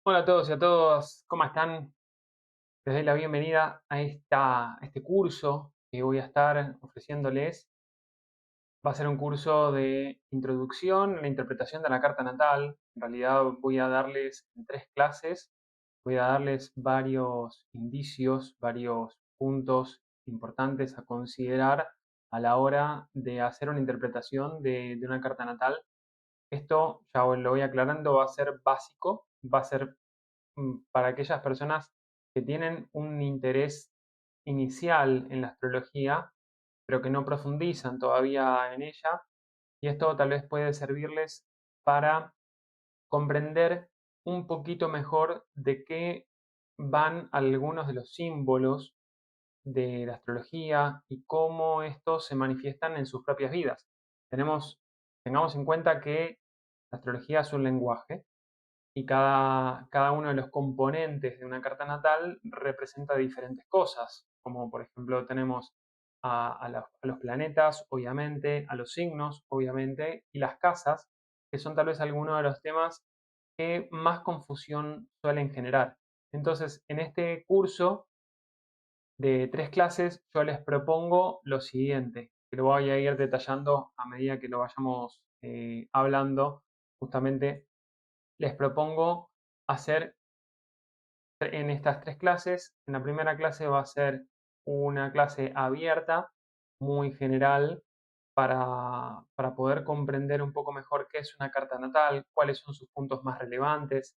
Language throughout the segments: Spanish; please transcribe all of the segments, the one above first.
Hola a todos y a todas, ¿cómo están? Les doy la bienvenida a este curso que voy a estar ofreciéndoles. Va a ser un curso de introducción a la interpretación de la carta natal. En realidad voy a darles en 3 clases, voy a darles varios indicios, varios puntos importantes a considerar a la hora de hacer una interpretación de una carta natal. Esto, ya lo voy aclarando, va a ser básico, va a ser para aquellas personas que tienen un interés inicial en la astrología, pero que no profundizan todavía en ella, y esto tal vez puede servirles para comprender un poquito mejor de qué van algunos de los símbolos de la astrología y cómo estos se manifiestan en sus propias vidas. Tengamos en cuenta que la astrología es un lenguaje y cada uno de los componentes de una carta natal representa diferentes cosas, como por ejemplo tenemos a los planetas, obviamente, a los signos, obviamente, y las casas, que son tal vez algunos de los temas que más confusión suelen generar. Entonces, en este curso de 3 clases, yo les propongo lo siguiente, que lo voy a ir detallando a medida que lo vayamos hablando. Justamente les propongo hacer en estas 3 clases. En la primera clase va a ser una clase abierta, muy general, para poder comprender un poco mejor qué es una carta natal, cuáles son sus puntos más relevantes.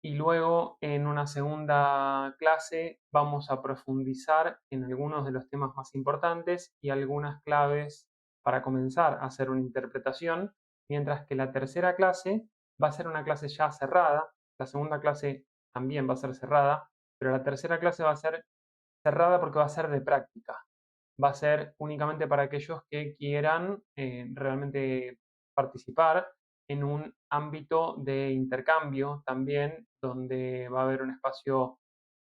Y luego en una segunda clase vamos a profundizar en algunos de los temas más importantes y algunas claves para comenzar a hacer una interpretación, mientras que la tercera clase va a ser una clase ya cerrada. La segunda clase también va a ser cerrada, pero la tercera clase va a ser cerrada porque va a ser de práctica. Va a ser únicamente para aquellos que quieran realmente participar en un ámbito de intercambio también, donde va a haber un espacio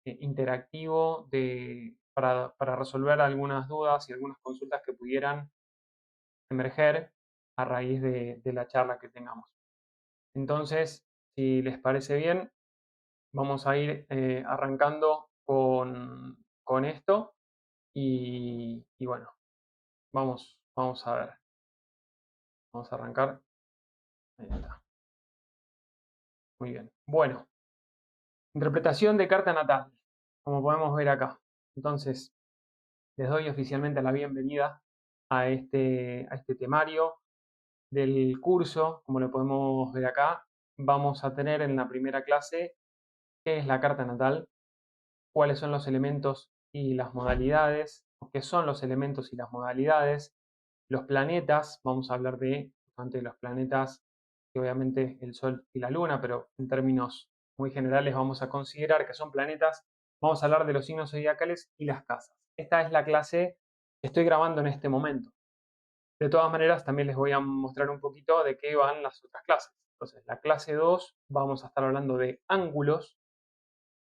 interactivo para resolver algunas dudas y algunas consultas que pudieran emerger a raíz de la charla que tengamos. Entonces, si les parece bien, vamos a ir arrancando con esto y bueno, vamos a ver, vamos a arrancar. Ahí está. Muy bien. Bueno, interpretación de carta natal, como podemos ver acá. Entonces, les doy oficialmente la bienvenida a este temario del curso. Como lo podemos ver acá, vamos a tener en la primera clase qué es la carta natal, cuáles son los elementos y las modalidades, o qué son los elementos y las modalidades, los planetas. Vamos a hablar justamente de los planetas, que obviamente el Sol y la Luna, pero en términos muy generales vamos a considerar que son planetas. Vamos a hablar de los signos zodiacales y las casas. Esta es la clase que estoy grabando en este momento. De todas maneras, también les voy a mostrar un poquito de qué van las otras clases. Entonces, la clase 2 vamos a estar hablando de ángulos,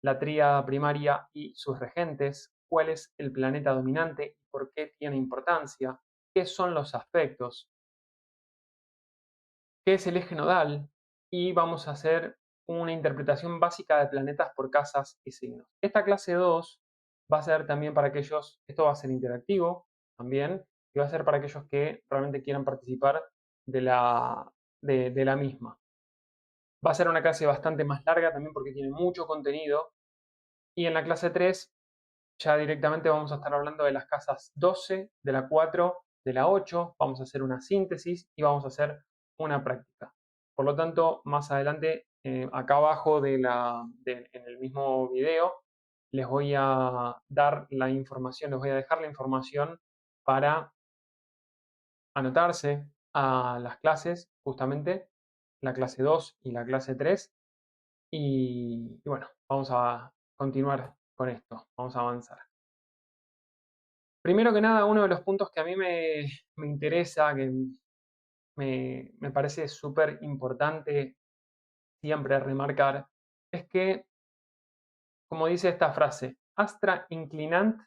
la tríada primaria y sus regentes, cuál es el planeta dominante y por qué tiene importancia, qué son los aspectos, qué es el eje nodal, y vamos a hacer una interpretación básica de planetas por casas y signos. Esta clase 2 va a ser también para aquellos, esto va a ser interactivo también, y va a ser para aquellos que realmente quieran participar de la misma. Va a ser una clase bastante más larga también porque tiene mucho contenido, y en la clase 3 ya directamente vamos a estar hablando de las casas 12, de la 4, de la 8, vamos a hacer una síntesis y vamos a hacer una práctica. Por lo tanto, más adelante, acá abajo en el mismo video, les voy a dar la información, les voy a dejar la información para anotarse a las clases, justamente la clase 2 y la clase 3. Y bueno, vamos a continuar con esto, vamos a avanzar. Primero que nada, uno de los puntos que a mí me interesa, que me parece súper importante siempre remarcar, es que, como dice esta frase, astra inclinant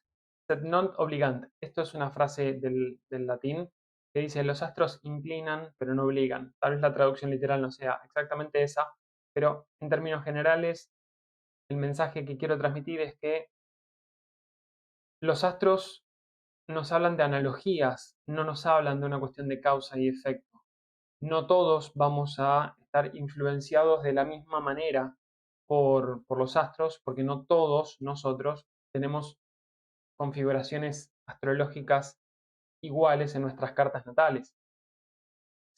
sed non obligant. Esto es una frase del latín que dice: los astros inclinan pero no obligan. Tal vez la traducción literal no sea exactamente esa, pero en términos generales, el mensaje que quiero transmitir es que los astros nos hablan de analogías, no nos hablan de una cuestión de causa y efecto. No todos vamos a estar influenciados de la misma manera por los astros, porque no todos nosotros tenemos configuraciones astrológicas iguales en nuestras cartas natales.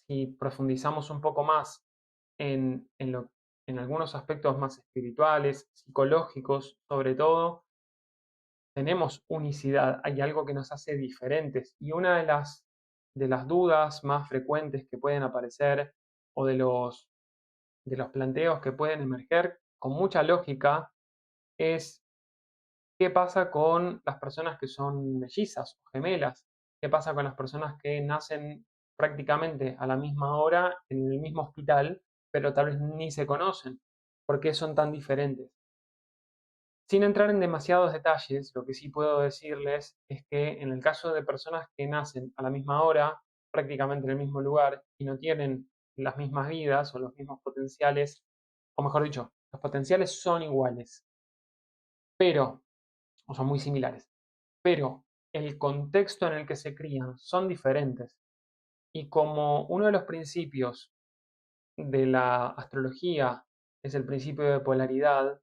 Si profundizamos un poco más en algunos aspectos más espirituales, psicológicos, sobre todo, tenemos unicidad, hay algo que nos hace diferentes. Y una de las dudas más frecuentes que pueden aparecer o de los planteos que pueden emerger con mucha lógica es qué pasa con las personas que son mellizas o gemelas, qué pasa con las personas que nacen prácticamente a la misma hora en el mismo hospital, pero tal vez ni se conocen, por qué son tan diferentes. Sin entrar en demasiados detalles, lo que sí puedo decirles es que en el caso de personas que nacen a la misma hora, prácticamente en el mismo lugar, y no tienen las mismas vidas o los mismos potenciales, o mejor dicho, los potenciales son iguales, pero, o son muy similares, pero el contexto en el que se crían son diferentes. Y como uno de los principios de la astrología es el principio de polaridad,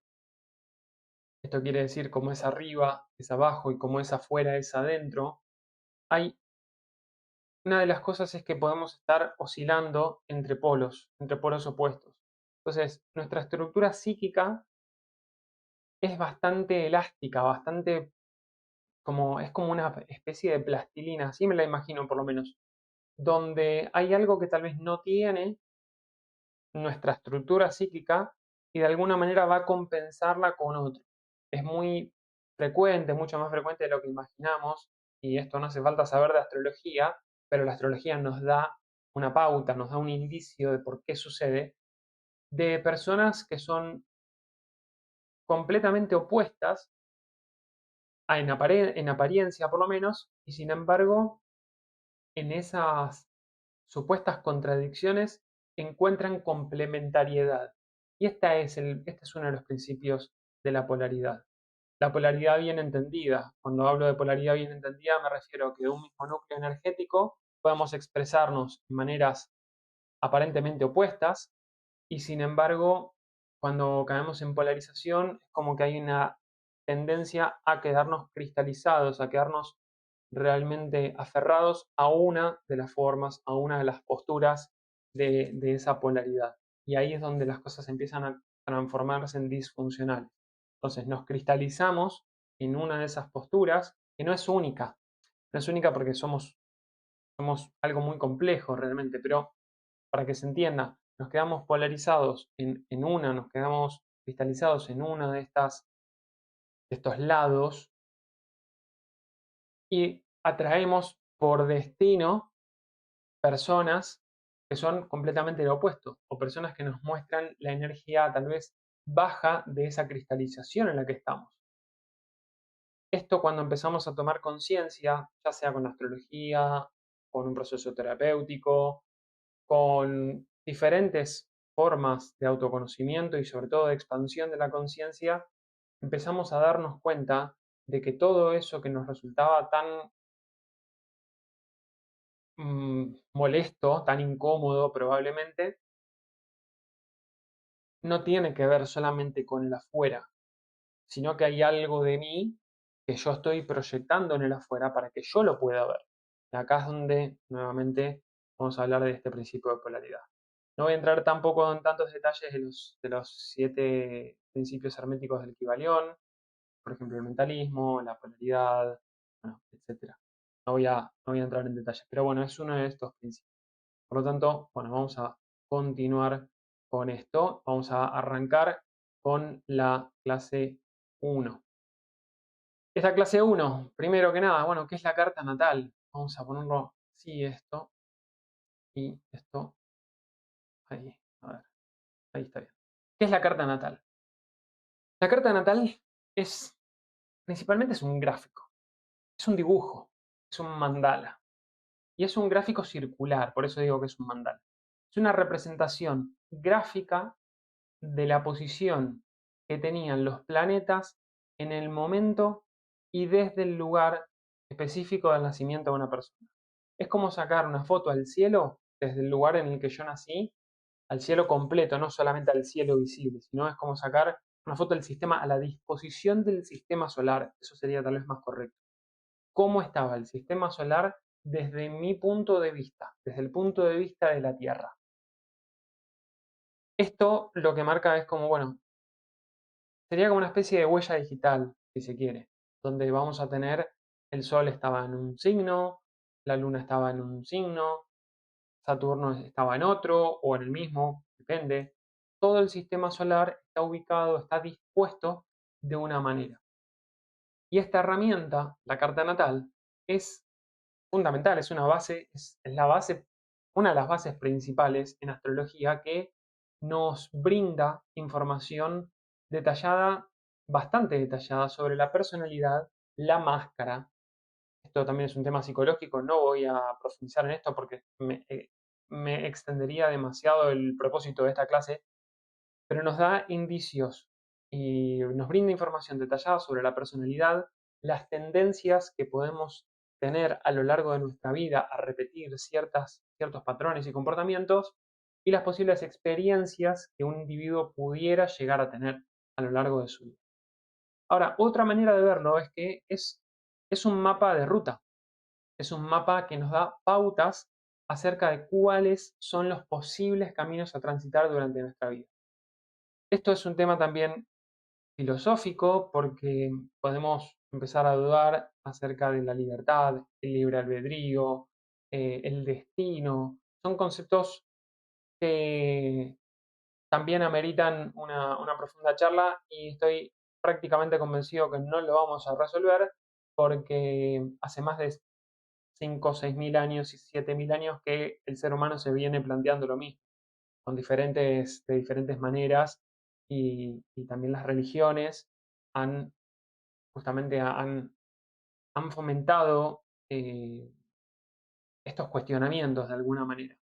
esto quiere decir como es arriba es abajo y como es afuera es adentro, hay una de las cosas es que podemos estar oscilando entre polos opuestos. Entonces, nuestra estructura psíquica es bastante elástica, bastante es como una especie de plastilina, así me la imagino por lo menos, donde hay algo que tal vez no tiene nuestra estructura psíquica y de alguna manera va a compensarla con otro. Es muy frecuente, mucho más frecuente de lo que imaginamos, y esto no hace falta saber de astrología, pero la astrología nos da una pauta, nos da un indicio de por qué sucede, de personas que son completamente opuestas, en apariencia por lo menos, y sin embargo, en esas supuestas contradicciones encuentran complementariedad. Y este es uno de los principios de la polaridad. La polaridad bien entendida. Cuando hablo de polaridad bien entendida me refiero a que de un mismo núcleo energético podemos expresarnos de maneras aparentemente opuestas y sin embargo cuando caemos en polarización es como que hay una tendencia a quedarnos cristalizados, a quedarnos realmente aferrados a una de las formas, a una de las posturas de esa polaridad. Y ahí es donde las cosas empiezan a transformarse en disfuncionales. Entonces nos cristalizamos en una de esas posturas que no es única. No es única porque somos algo muy complejo realmente, pero para que se entienda, nos quedamos polarizados nos quedamos cristalizados en una de estos lados y atraemos por destino personas que son completamente lo opuesto o personas que nos muestran la energía tal vez baja de esa cristalización en la que estamos. Esto cuando empezamos a tomar conciencia, ya sea con la astrología, con un proceso terapéutico, con diferentes formas de autoconocimiento y sobre todo de expansión de la conciencia, empezamos a darnos cuenta de que todo eso que nos resultaba tan molesto, tan incómodo probablemente, no tiene que ver solamente con el afuera, sino que hay algo de mí que yo estoy proyectando en el afuera para que yo lo pueda ver. Y acá es donde nuevamente vamos a hablar de este principio de polaridad. No voy a entrar tampoco en tantos detalles de los 7 principios herméticos del Kybalión, por ejemplo el mentalismo, la polaridad, bueno, etc. No voy a entrar en detalles, pero bueno, es uno de estos principios. Por lo tanto, bueno, vamos a continuar con esto. Vamos a arrancar con la clase 1. Esta clase 1, primero que nada, bueno, ¿qué es la carta natal? Vamos a ponerlo así, esto y esto. Ahí, a ver, ahí está bien. ¿Qué es la carta natal? La carta natal es, principalmente es un gráfico, es un dibujo, es un mandala. Y es un gráfico circular, por eso digo que es un mandala. Es una representación gráfica de la posición que tenían los planetas en el momento y desde el lugar específico del nacimiento de una persona. Es como sacar una foto al cielo desde el lugar en el que yo nací, al cielo completo, no solamente al cielo visible, sino es como sacar una foto del sistema a la disposición del sistema solar. Eso sería tal vez más correcto. ¿Cómo estaba el sistema solar desde mi punto de vista, desde el punto de vista de la Tierra? Esto lo que marca es como, bueno, sería como una especie de huella digital, si se quiere, donde vamos a tener el Sol estaba en un signo, la Luna estaba en un signo, Saturno estaba en otro o en el mismo, depende. Todo el sistema solar está ubicado, está dispuesto de una manera. Y esta herramienta, la carta natal, es fundamental, es una base, es la base, una de las bases principales en astrología que nos brinda información detallada, bastante detallada sobre la personalidad, la máscara. Esto también es un tema psicológico, no voy a profundizar en esto porque me extendería demasiado el propósito de esta clase, pero nos da indicios y nos brinda información detallada sobre la personalidad, las tendencias que podemos tener a lo largo de nuestra vida a repetir ciertos patrones y comportamientos y las posibles experiencias que un individuo pudiera llegar a tener a lo largo de su vida. Ahora, otra manera de verlo es que es un mapa de ruta, es un mapa que nos da pautas acerca de cuáles son los posibles caminos a transitar durante nuestra vida. Esto es un tema también filosófico porque podemos empezar a dudar acerca de la libertad, el libre albedrío, el destino. Son conceptos que también ameritan una profunda charla y estoy prácticamente convencido que no lo vamos a resolver porque hace más de 5 o 6 mil años y 7 mil años que el ser humano se viene planteando lo mismo, de diferentes maneras y también las religiones han justamente han fomentado estos cuestionamientos de alguna manera.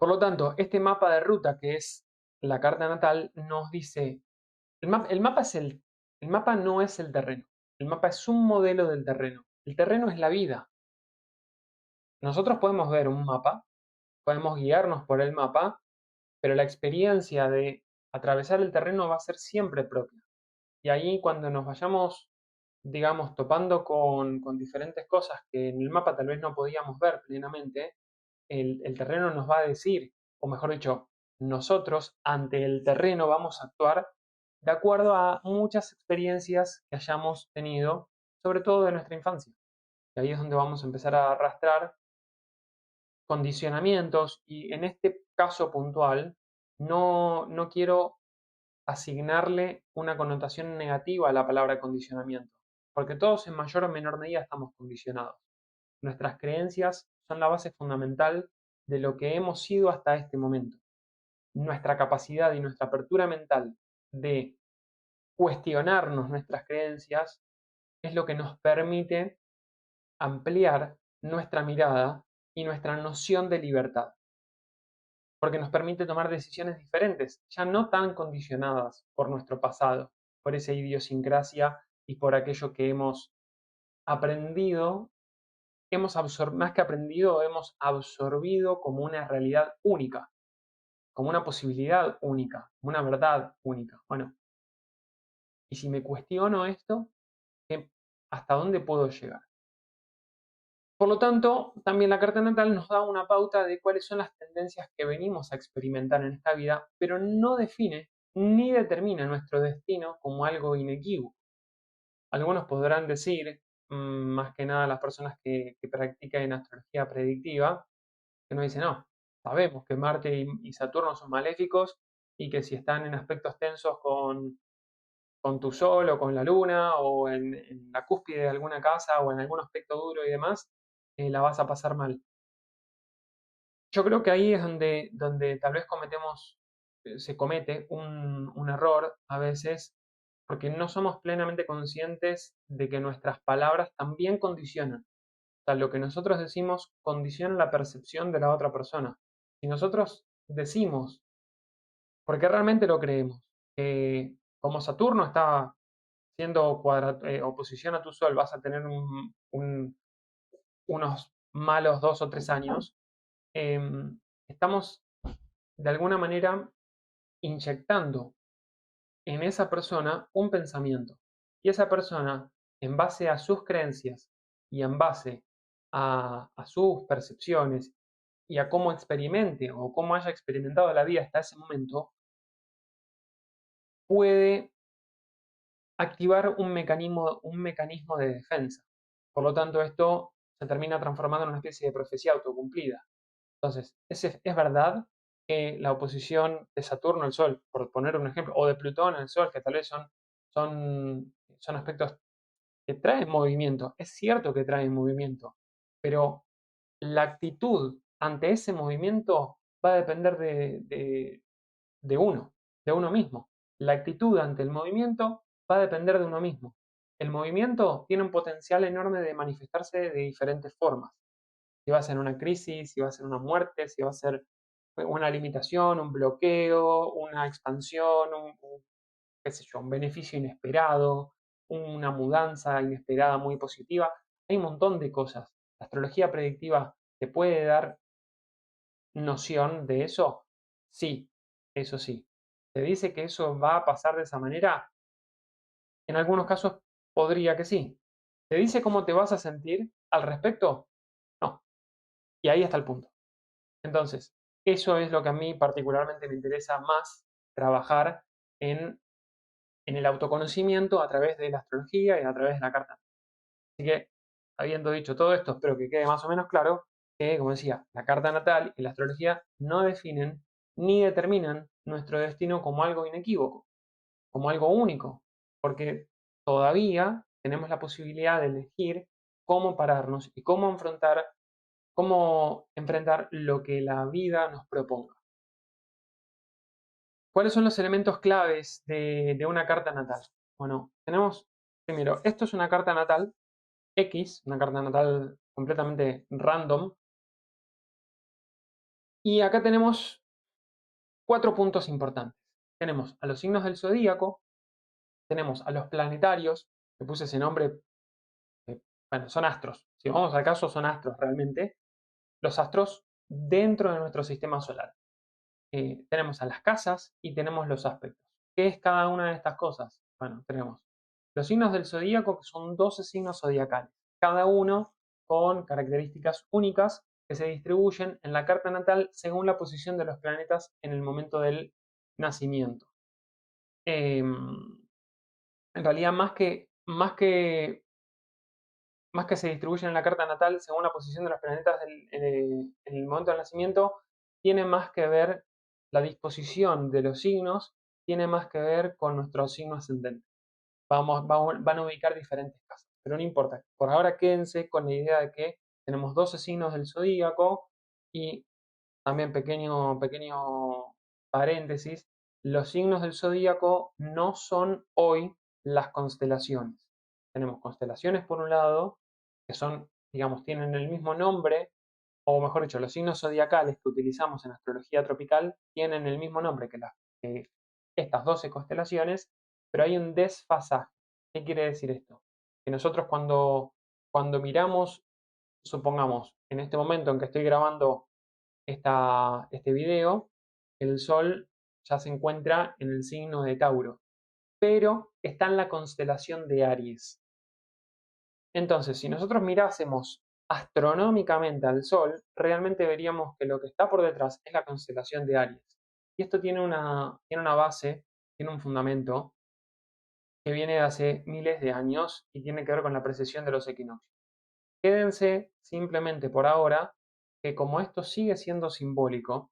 Por lo tanto, este mapa de ruta que es la carta natal nos dice, el mapa no es el terreno, el mapa es un modelo del terreno, el terreno es la vida. Nosotros podemos ver un mapa, podemos guiarnos por el mapa, pero la experiencia de atravesar el terreno va a ser siempre propia. Y ahí cuando nos vayamos, digamos, topando con diferentes cosas que en el mapa tal vez no podíamos ver plenamente, el terreno nos va a decir, o mejor dicho, nosotros ante el terreno vamos a actuar de acuerdo a muchas experiencias que hayamos tenido, sobre todo de nuestra infancia. Y ahí es donde vamos a empezar a arrastrar condicionamientos y en este caso puntual no quiero asignarle una connotación negativa a la palabra condicionamiento, porque todos en mayor o menor medida estamos condicionados. Nuestras creencias son la base fundamental de lo que hemos sido hasta este momento. Nuestra capacidad y nuestra apertura mental de cuestionarnos nuestras creencias es lo que nos permite ampliar nuestra mirada y nuestra noción de libertad, porque nos permite tomar decisiones diferentes, ya no tan condicionadas por nuestro pasado, por esa idiosincrasia y por aquello que hemos aprendido, más que aprendido, hemos absorbido como una realidad única, como una posibilidad única, como una verdad única. Bueno, y si me cuestiono esto, ¿hasta dónde puedo llegar? Por lo tanto, también la carta natal nos da una pauta de cuáles son las tendencias que venimos a experimentar en esta vida, pero no define ni determina nuestro destino como algo inequívoco. Algunos podrán decir, más que nada las personas que practican astrología predictiva, que nos dicen, no, sabemos que Marte y Saturno son maléficos y que si están en aspectos tensos con tu Sol o con la Luna o en la cúspide de alguna casa o en algún aspecto duro y demás, la vas a pasar mal. Yo creo que ahí es donde tal vez se comete un error a veces, porque no somos plenamente conscientes de que nuestras palabras también condicionan. O sea, lo que nosotros decimos condiciona la percepción de la otra persona. Si nosotros decimos porque realmente lo creemos. Como Saturno está siendo oposición a tu Sol, vas a tener unos malos 2 o 3 años. Estamos de alguna manera inyectando en esa persona un pensamiento. Y esa persona, en base a sus creencias y en base a sus percepciones y a cómo experimente o cómo haya experimentado la vida hasta ese momento, puede activar un mecanismo de defensa. Por lo tanto, esto se termina transformando en una especie de profecía autocumplida. Entonces, es verdad que la oposición de Saturno al Sol, por poner un ejemplo, o de Plutón al Sol, que tal vez son aspectos que traen movimiento. Es cierto que traen movimiento, pero la actitud ante ese movimiento va a depender de uno mismo. La actitud ante el movimiento va a depender de uno mismo. El movimiento tiene un potencial enorme de manifestarse de diferentes formas. Si va a ser una crisis, si va a ser una muerte, si va a ser una limitación, un bloqueo, una expansión, qué sé yo, un beneficio inesperado, una mudanza inesperada muy positiva. Hay un montón de cosas. La astrología predictiva te puede dar noción de eso. Sí, eso sí. ¿Te dice que eso va a pasar de esa manera? En algunos casos podría que sí. ¿Te dice cómo te vas a sentir al respecto? No. Y ahí está el punto. Entonces, eso es lo que a mí particularmente me interesa más trabajar en el autoconocimiento a través de la astrología y a través de la carta. Así que, habiendo dicho todo esto, espero que quede más o menos claro que, como decía, la carta natal y la astrología no definen ni determinan nuestro destino como algo inequívoco, como algo único, porque todavía tenemos la posibilidad de elegir cómo pararnos y cómo enfrentar lo que la vida nos proponga. ¿Cuáles son los elementos claves de una carta natal? Bueno, tenemos primero, esto es una carta natal X, una carta natal completamente random, y acá tenemos 4 puntos importantes. Tenemos a los signos del zodíaco, tenemos a los planetarios, que puse ese nombre, bueno, son astros. Si vamos al caso, son astros realmente. Los astros dentro de nuestro sistema solar. Tenemos a las casas y tenemos los aspectos. ¿Qué es cada una de estas cosas? Bueno, tenemos los signos del zodíaco, que son 12 signos zodiacales, cada uno con características únicas que se distribuyen en la carta natal según la posición de los planetas en el momento del nacimiento. En realidad, más que se distribuyen en la carta natal según la posición de los planetas en el momento del nacimiento, tiene más que ver, la disposición de los signos tiene más que ver con nuestro signo ascendente. Van a ubicar diferentes casas, pero no importa. Por ahora quédense con la idea de que tenemos 12 signos del zodíaco y también pequeño paréntesis, los signos del zodíaco no son hoy las constelaciones. Tenemos constelaciones por un lado, que son, digamos, tienen el mismo nombre, o mejor dicho, los signos zodiacales que utilizamos en astrología tropical tienen el mismo nombre que estas 12 constelaciones, pero hay un desfasaje. ¿Qué quiere decir esto? Que nosotros cuando miramos, supongamos, en este momento en que estoy grabando este video, el Sol ya se encuentra en el signo de Tauro, pero está en la constelación de Aries. Entonces, si nosotros mirásemos astronómicamente al Sol, realmente veríamos que lo que está por detrás es la constelación de Aries. Y esto tiene una base, tiene un fundamento que viene de hace miles de años y tiene que ver con la precesión de los equinoccios. Quédense simplemente por ahora que como esto sigue siendo simbólico,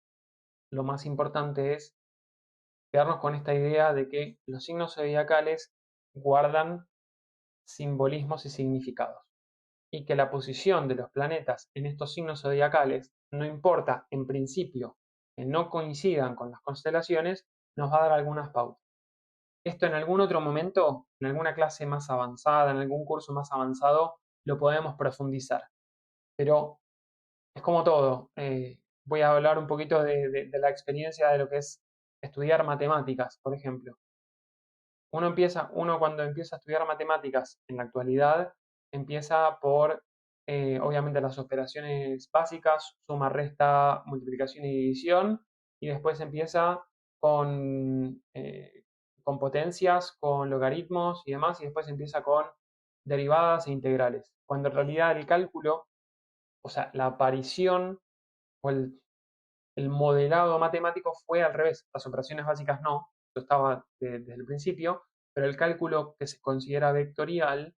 lo más importante es quedarnos con esta idea de que los signos zodiacales guardan simbolismos y significados, y que la posición de los planetas en estos signos zodiacales, no importa en principio que no coincidan con las constelaciones, nos va a dar algunas pautas. Esto en algún otro momento, en alguna clase más avanzada, en algún curso más avanzado, lo podemos profundizar. Pero es como todo. Voy a hablar un poquito de la experiencia de lo que es estudiar matemáticas, por ejemplo. Uno cuando empieza a estudiar matemáticas en la actualidad, empieza por, obviamente, las operaciones básicas, suma, resta, multiplicación y división, y después empieza con potencias, con logaritmos y demás, y después empieza con derivadas e integrales, cuando en realidad el cálculo, o sea, la aparición o el modelado matemático fue al revés. Las operaciones básicas no, eso estaba desde el principio, pero el cálculo que se considera vectorial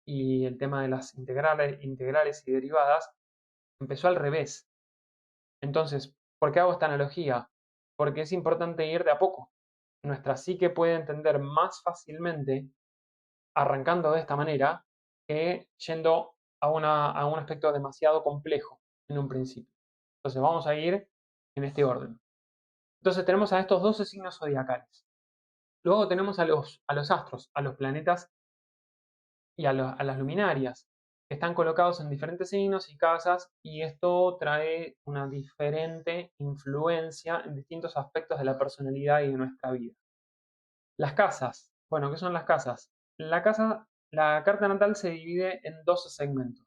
y el tema de las integrales y derivadas empezó al revés. Entonces, ¿por qué hago esta analogía? Porque es importante ir de a poco. Nuestra psique puede entender más fácilmente arrancando de esta manera que yendo a un aspecto demasiado complejo en un principio. Entonces vamos a ir en este orden. Entonces tenemos a estos 12 signos zodiacales. Luego tenemos a los astros, a los planetas y a las luminarias, que están colocados en diferentes signos y casas, y esto trae una diferente influencia en distintos aspectos de la personalidad y de nuestra vida. Las casas. Bueno, ¿qué son las casas? La carta natal se divide en 12 segmentos,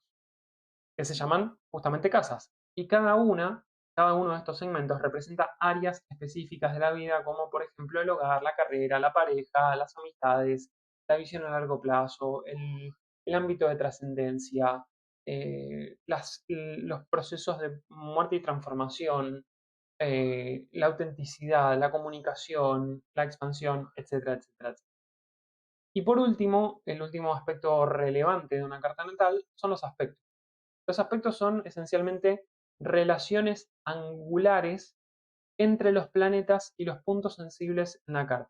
que se llaman justamente casas. Y cada uno de estos segmentos representa áreas específicas de la vida, como por ejemplo el hogar, la carrera, la pareja, las amistades, la visión a largo plazo, el ámbito de trascendencia, los procesos de muerte y transformación, la autenticidad, la comunicación, la expansión, etcétera, etcétera, etcétera. Y por último, el último aspecto relevante de una carta natal son los aspectos. Los aspectos son esencialmente relaciones angulares entre los planetas y los puntos sensibles en la carta.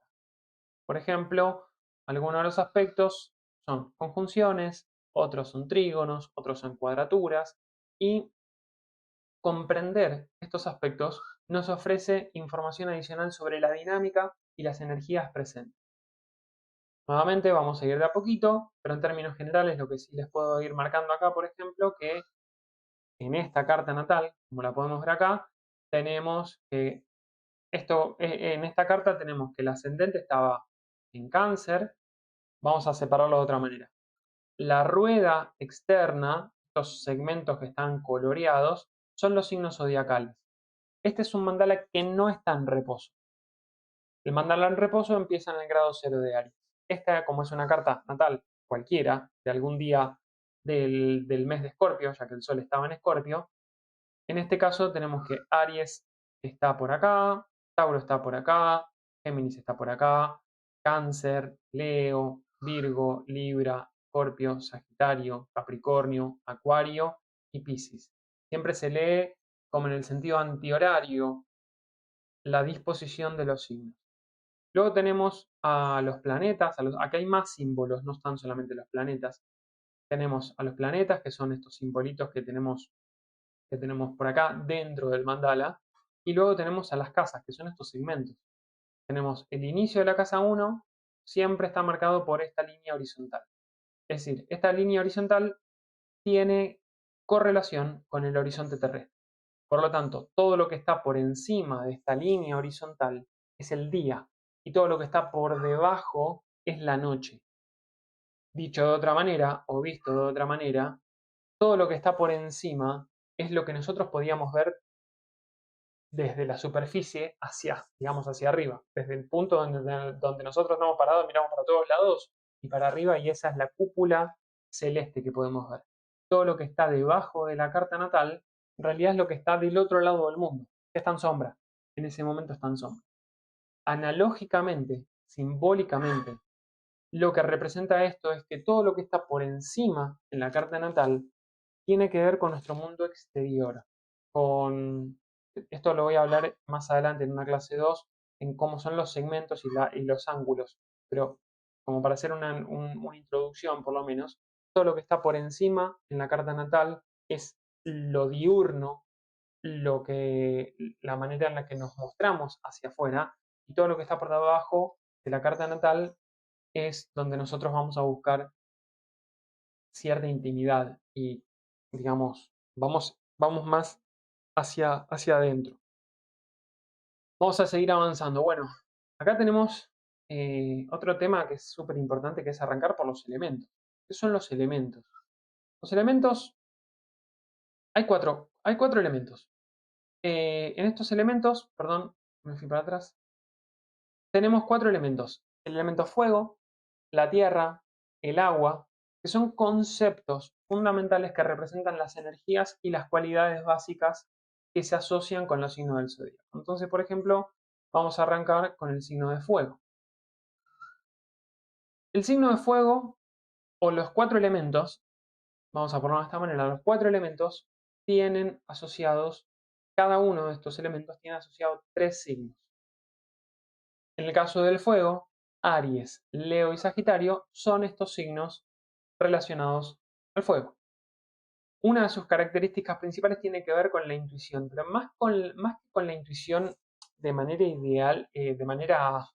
Por ejemplo, algunos de los aspectos son conjunciones, otros son trígonos, otros son cuadraturas, y comprender estos aspectos nos ofrece información adicional sobre la dinámica y las energías presentes. Nuevamente vamos a ir de a poquito, pero en términos generales lo que sí les puedo ir marcando acá, por ejemplo, que en esta carta natal, como la podemos ver acá, tenemos que en esta carta tenemos que el ascendente estaba en Cáncer. Vamos a separarlo de otra manera. La rueda externa, estos segmentos que están coloreados, son los signos zodiacales. Este es un mandala que no está en reposo. El mandala en reposo empieza en el grado 0 de Aries. Esta, como es una carta natal cualquiera, de algún día del mes de Escorpio, ya que el Sol estaba en Escorpio, en este caso tenemos que Aries está por acá, Tauro está por acá, Géminis está por acá, Cáncer, Leo, Virgo, Libra, Escorpio, Sagitario, Capricornio, Acuario y Piscis. Siempre se lee como en el sentido antihorario la disposición de los signos. Luego tenemos a los planetas, acá hay más símbolos, no están solamente los planetas. Tenemos a los planetas, que son estos simbolitos que tenemos por acá dentro del mandala, y luego tenemos a las casas, que son estos segmentos. Tenemos el inicio de la casa 1, siempre está marcado por esta línea horizontal. Es decir, esta línea horizontal tiene correlación con el horizonte terrestre. Por lo tanto, todo lo que está por encima de esta línea horizontal es el día, y todo lo que está por debajo es la noche. Dicho de otra manera, o visto de otra manera, todo lo que está por encima es lo que nosotros podíamos ver desde la superficie hacia, digamos, hacia arriba, desde el punto donde nosotros estamos parados, miramos para todos lados y para arriba, y esa es la cúpula celeste que podemos ver. Todo lo que está debajo de la carta natal, en realidad es lo que está del otro lado del mundo, que está en sombra, en ese momento está en sombra. Analógicamente, simbólicamente, lo que representa esto es que todo lo que está por encima en la carta natal tiene que ver con nuestro mundo exterior, con esto lo voy a hablar más adelante en una clase 2 en cómo son los segmentos y los ángulos, pero como para hacer una introducción por lo menos, todo lo que está por encima en la carta natal es lo diurno, la manera en la que nos mostramos hacia afuera, y todo lo que está por debajo de la carta natal es donde nosotros vamos a buscar cierta intimidad y, digamos, vamos más hacia adentro. Vamos a seguir avanzando. Bueno, acá tenemos otro tema que es súper importante, que es arrancar por los elementos. ¿Qué son los elementos? Los elementos, hay cuatro elementos. En estos elementos, perdón, me fui para atrás, tenemos cuatro elementos. El elemento fuego, la tierra, el agua, que son conceptos fundamentales que representan las energías y las cualidades básicas que se asocian con los signos del zodíaco. Entonces, por ejemplo, vamos a arrancar con el signo de fuego. El signo de fuego o los cuatro elementos, vamos a ponerlo de esta manera, los cuatro elementos tienen asociados, cada uno de estos elementos tiene asociado tres signos. En el caso del fuego, Aries, Leo y Sagitario son estos signos relacionados al fuego. Una de sus características principales tiene que ver con la intuición, pero más que con la intuición de manera ideal, de manera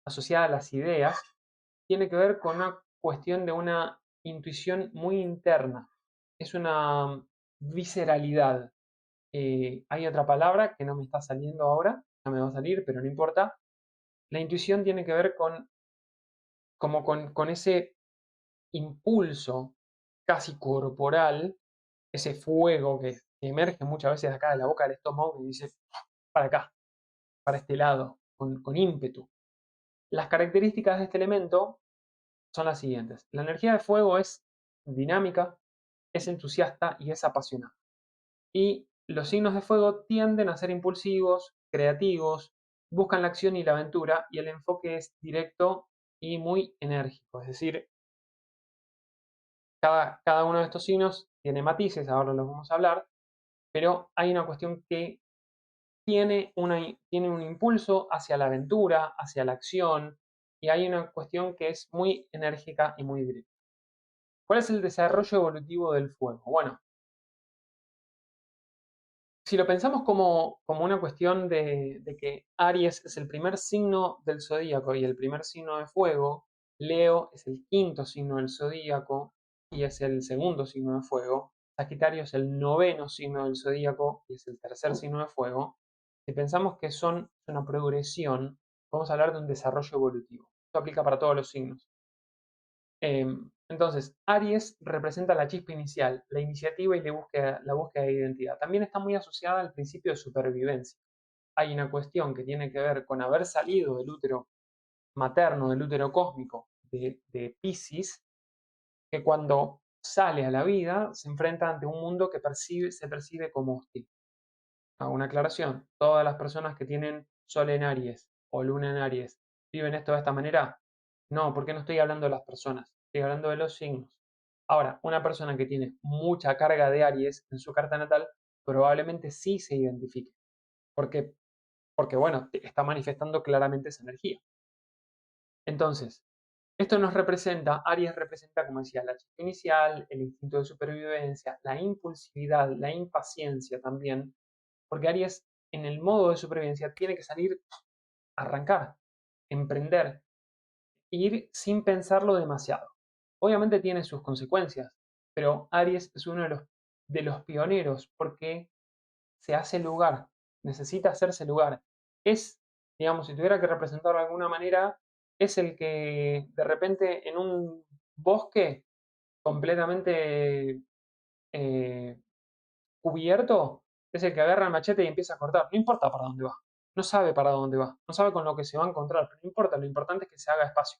asociada a las ideas, tiene que ver con una cuestión de una intuición muy interna. Es una visceralidad. Hay otra palabra que no me está saliendo ahora, ya me va a salir, pero no importa. La intuición tiene que ver con ese impulso casi corporal, ese fuego que emerge muchas veces de acá de la boca del estómago y dice, para acá, para este lado, con ímpetu. Las características de este elemento son las siguientes. La energía de fuego es dinámica, es entusiasta y es apasionada. Y los signos de fuego tienden a ser impulsivos, creativos, buscan la acción y la aventura y el enfoque es directo y muy enérgico. Es decir, cada uno de estos signos tiene matices, ahora los vamos a hablar, pero hay una cuestión que tiene un impulso hacia la aventura, hacia la acción, y hay una cuestión que es muy enérgica y muy directa. ¿Cuál es el desarrollo evolutivo del fuego? Bueno, si lo pensamos como una cuestión de que Aries es el primer signo del zodíaco y el primer signo de fuego, Leo es el quinto signo del zodíaco y es el segundo signo de fuego, Sagitario es el noveno signo del zodíaco y es el tercer signo de fuego, si pensamos que son una progresión, vamos a hablar de un desarrollo evolutivo. Esto aplica para todos los signos. Entonces, Aries representa la chispa inicial, la iniciativa y la búsqueda de identidad. También está muy asociada al principio de supervivencia. Hay una cuestión que tiene que ver con haber salido del útero materno, del útero cósmico de Piscis, que cuando sale a la vida se enfrenta ante un mundo que se percibe como hostil. Hago una aclaración. Todas las personas que tienen Sol en Aries o Luna en Aries viven esto de esta manera. No, porque no estoy hablando de las personas, estoy hablando de los signos. Ahora, una persona que tiene mucha carga de Aries en su carta natal probablemente sí se identifique. ¿Por qué? Porque, bueno, está manifestando claramente esa energía. Entonces, esto nos representa, Aries representa, como decía, la chispa inicial, el instinto de supervivencia, la impulsividad, la impaciencia también, porque Aries en el modo de supervivencia tiene que salir, arrancar, emprender, ir sin pensarlo demasiado. Obviamente tiene sus consecuencias, pero Aries es uno de los pioneros porque se hace lugar, necesita hacerse lugar. Es, digamos, si tuviera que representarlo de alguna manera, es el que de repente en un bosque completamente eh, cubierto, es el que agarra el machete y empieza a cortar. No importa para dónde va. No sabe para dónde va. No sabe con lo que se va a encontrar. Pero no importa. Lo importante es que se haga espacio.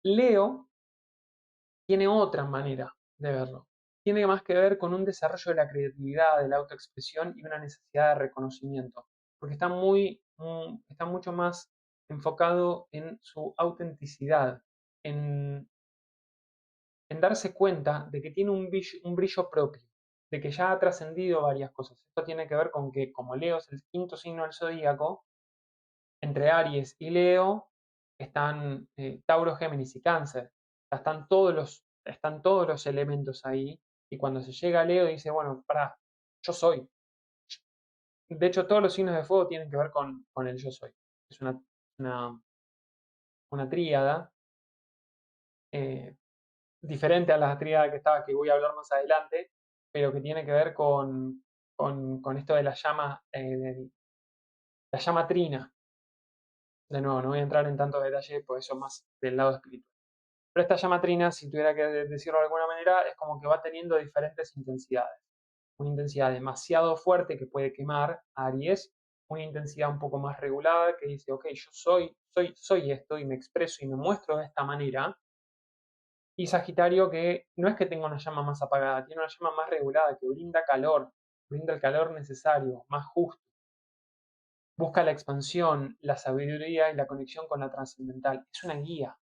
Leo tiene otra manera de verlo. Tiene más que ver con un desarrollo de la creatividad, de la autoexpresión y una necesidad de reconocimiento. Porque está mucho más enfocado en su autenticidad, en darse cuenta de que tiene un brillo propio, de que ya ha trascendido varias cosas. Esto tiene que ver con que, como Leo es el quinto signo del zodíaco, entre Aries y Leo están Tauro, Géminis y Cáncer. Están todos los elementos ahí. Y cuando se llega a Leo dice, bueno, para, yo soy. De hecho, todos los signos de fuego tienen que ver con el yo soy. Es una, una tríada eh, diferente a la tríada que voy a hablar más adelante, pero que tiene que ver con esto de la llama La llama trina. De nuevo, no voy a entrar en tanto detalle, porque eso es más del lado espiritual. Pero esta llama trina, si tuviera que decirlo de alguna manera, es como que va teniendo diferentes intensidades. Una intensidad demasiado fuerte que puede quemar a Aries, una intensidad un poco más regulada que dice, ok, yo soy esto y me expreso y me muestro de esta manera. Y Sagitario que no es que tenga una llama más apagada, tiene una llama más regulada que brinda el calor necesario, más justo. Busca la expansión, la sabiduría y la conexión con la trascendental. Es una guía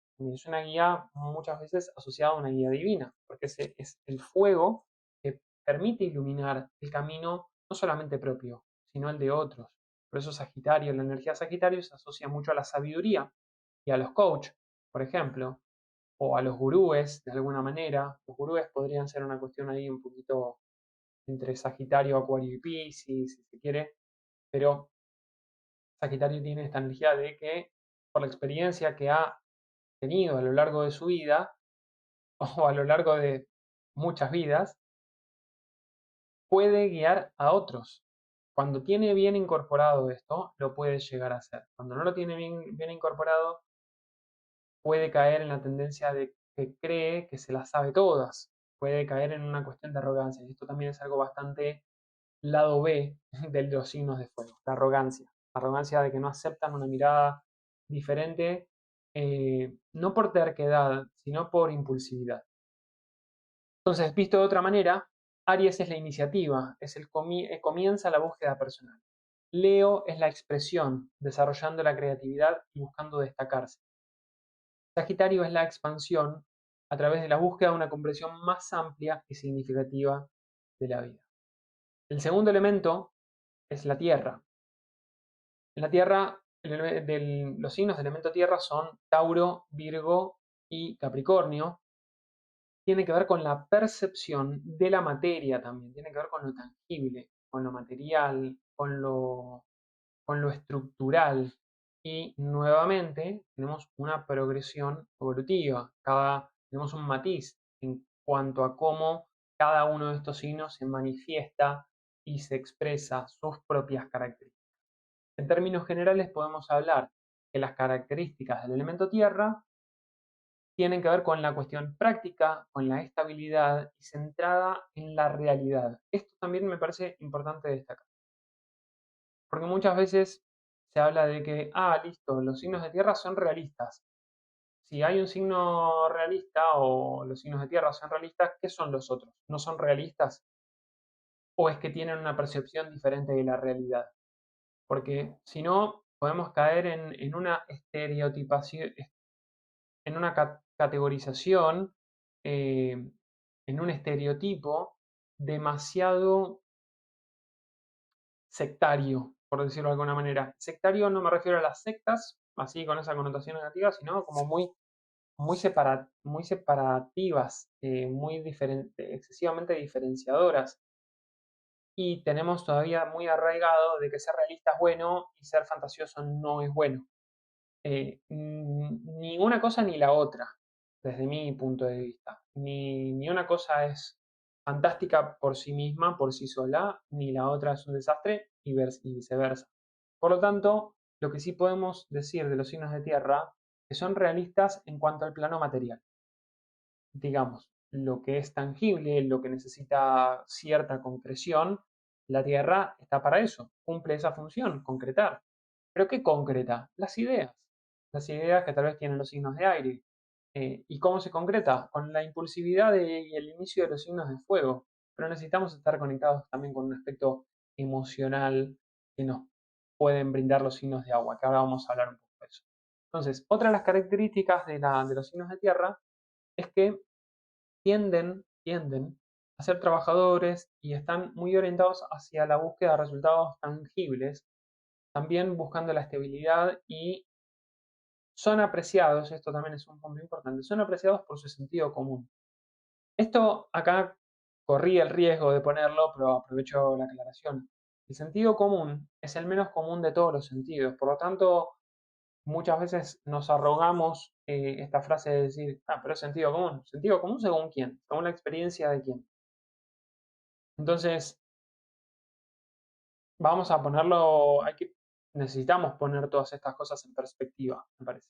muchas veces asociada a una guía divina, porque es el fuego que permite iluminar el camino no solamente propio, sino el de otros. Por eso Sagitario, la energía Sagitario se asocia mucho a la sabiduría y a los coaches, por ejemplo, o a los gurúes de alguna manera. Los gurúes podrían ser una cuestión ahí un poquito entre Sagitario, Acuario y Piscis, si se quiere, pero Sagitario tiene esta energía de que por la experiencia que ha tenido a lo largo de su vida o a lo largo de muchas vidas, puede guiar a otros. Cuando tiene bien incorporado esto, lo puede llegar a hacer. Cuando no lo tiene bien incorporado, puede caer en la tendencia de que cree que se las sabe todas. Puede caer en una cuestión de arrogancia. Y esto también es algo bastante lado B de los signos de fuego, la arrogancia. La arrogancia de que no aceptan una mirada diferente, no por terquedad, sino por impulsividad. Entonces, visto de otra manera, Aries es la iniciativa, comienza la búsqueda personal. Leo es la expresión, desarrollando la creatividad y buscando destacarse. Sagitario es la expansión a través de la búsqueda de una comprensión más amplia y significativa de la vida. El segundo elemento es la tierra. En la tierra, los signos de elemento tierra son Tauro, Virgo y Capricornio. Tiene que ver con la percepción de la materia también, tiene que ver con lo tangible, con lo material, con lo estructural. Y nuevamente tenemos una progresión evolutiva, tenemos un matiz en cuanto a cómo cada uno de estos signos se manifiesta y se expresa sus propias características. En términos generales podemos hablar que las características del elemento tierra tienen que ver con la cuestión práctica, con la estabilidad y centrada en la realidad. Esto también me parece importante destacar. Porque muchas veces se habla de que, listo, los signos de tierra son realistas. Si hay un signo realista o los signos de tierra son realistas, ¿qué son los otros? ¿No son realistas? ¿O es que tienen una percepción diferente de la realidad? Porque si no, podemos caer en una estereotipación, en una categorización, en un estereotipo demasiado sectario, por decirlo de alguna manera. Sectario no me refiero a las sectas, así con esa connotación negativa, sino como muy separativas, excesivamente diferenciadoras. Y tenemos todavía muy arraigado de que ser realista es bueno y ser fantasioso no es bueno. Ni una cosa ni la otra, desde mi punto de vista. Ni una cosa es fantástica por sí misma, por sí sola, ni la otra es un desastre y viceversa. Por lo tanto, lo que sí podemos decir de los signos de tierra, que son realistas en cuanto al plano material. Digamos, lo que es tangible, lo que necesita cierta concreción, la tierra está para eso, cumple esa función, concretar. ¿Pero qué concreta? Las ideas que tal vez tienen los signos de aire. ¿Y cómo se concreta? Con la impulsividad y el inicio de los signos de fuego. Pero necesitamos estar conectados también con un aspecto emocional que nos pueden brindar los signos de agua, que ahora vamos a hablar un poco de eso. Entonces, otra de las características de los signos de tierra es que tienden a ser trabajadores y están muy orientados hacia la búsqueda de resultados tangibles, también buscando la estabilidad y son apreciados, esto también es un punto importante, son apreciados por su sentido común. Esto acá corrí el riesgo de ponerlo, pero aprovecho la aclaración. El sentido común es el menos común de todos los sentidos, por lo tanto, muchas veces nos arrogamos esta frase de decir, pero es sentido común. ¿Sentido común según quién? Según la experiencia de quién. Entonces, vamos a ponerlo, hay que necesitamos poner todas estas cosas en perspectiva, me parece.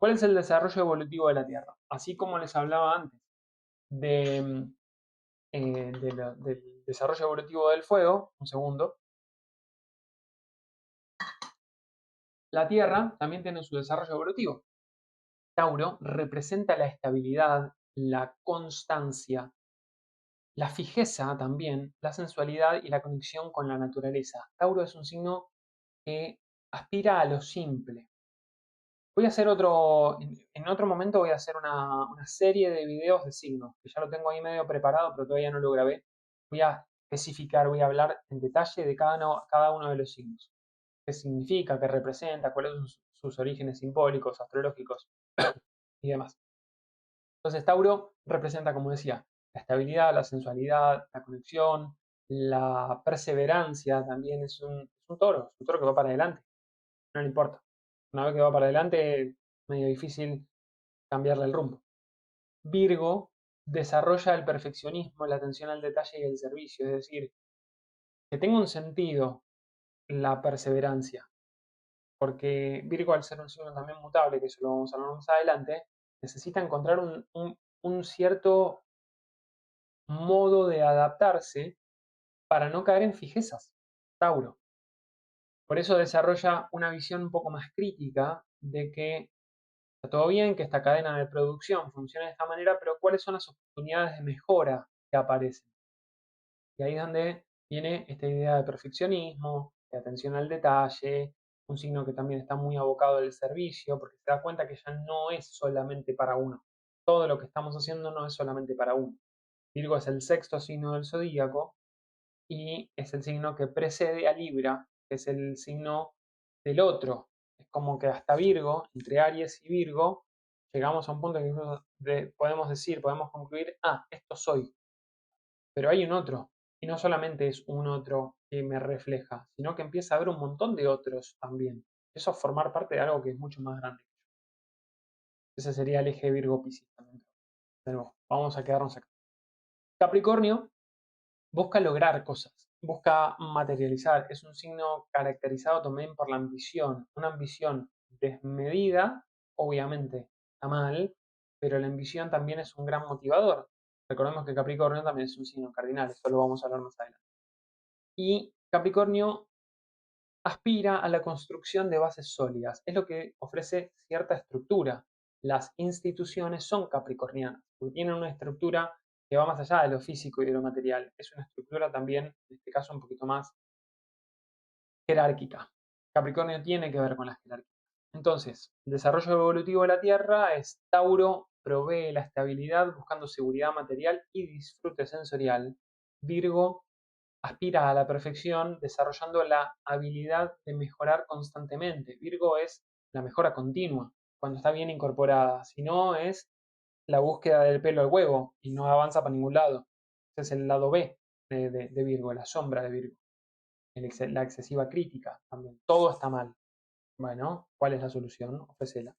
¿Cuál es el desarrollo evolutivo de la Tierra? Así como les hablaba antes de, del desarrollo evolutivo del fuego, un segundo, la Tierra también tiene su desarrollo evolutivo. Tauro representa la estabilidad, la constancia, la fijeza también, la sensualidad y la conexión con la naturaleza. Tauro es un signo que aspira a lo simple. Voy a hacer en otro momento voy a hacer una serie de videos de signos, que ya lo tengo ahí medio preparado, pero todavía no lo grabé. Voy a especificar, voy a hablar en detalle de cada uno de los signos. Qué significa, qué representa, cuáles son sus orígenes simbólicos, astrológicos y demás. Entonces, Tauro representa, como decía, la estabilidad, la sensualidad, la conexión, la perseverancia. También es un toro que va para adelante, no le importa. Una vez que va para adelante, es medio difícil cambiarle el rumbo. Virgo desarrolla el perfeccionismo, la atención al detalle y el servicio, es decir, que tenga un sentido la perseverancia, porque Virgo, al ser un signo también mutable, que eso lo vamos a hablar más adelante, necesita encontrar un cierto modo de adaptarse para no caer en fijezas. Tauro. Por eso desarrolla una visión un poco más crítica de que está todo bien, que esta cadena de producción funcione de esta manera, pero ¿cuáles son las oportunidades de mejora que aparecen? Y ahí es donde viene esta idea de perfeccionismo, de atención al detalle, un signo que también está muy abocado al servicio, porque se da cuenta que ya no es solamente para uno. Todo lo que estamos haciendo no es solamente para uno. Virgo es el sexto signo del zodíaco y es el signo que precede a Libra, que es el signo del otro. Es como que hasta Virgo, entre Aries y Virgo, llegamos a un punto en que podemos decir, podemos concluir, esto soy, pero hay un otro. Y no solamente es un otro que me refleja, sino que empieza a haber un montón de otros también. Eso es formar parte de algo que es mucho más grande. Ese sería el eje Virgo-Piscis también. De nuevo, vamos a quedarnos acá. Capricornio busca lograr cosas, busca materializar. Es un signo caracterizado también por la ambición. Una ambición desmedida, obviamente, está mal, pero la ambición también es un gran motivador. Recordemos que Capricornio también es un signo cardinal, esto lo vamos a hablar más adelante. Y Capricornio aspira a la construcción de bases sólidas, es lo que ofrece cierta estructura. Las instituciones son capricornianas, porque tienen una estructura que va más allá de lo físico y de lo material. Es una estructura también, en este caso, un poquito más jerárquica. Capricornio tiene que ver con la jerarquía. Entonces, el desarrollo evolutivo de la Tierra es Tauro, provee la estabilidad buscando seguridad material y disfrute sensorial. Virgo aspira a la perfección desarrollando la habilidad de mejorar constantemente. Virgo es la mejora continua, cuando está bien incorporada. Si no, es la búsqueda del pelo al huevo y no avanza para ningún lado. Ese es el lado B de Virgo, la sombra de Virgo. La excesiva crítica también. Todo está mal. Bueno, ¿cuál es la solución? Ofrécela.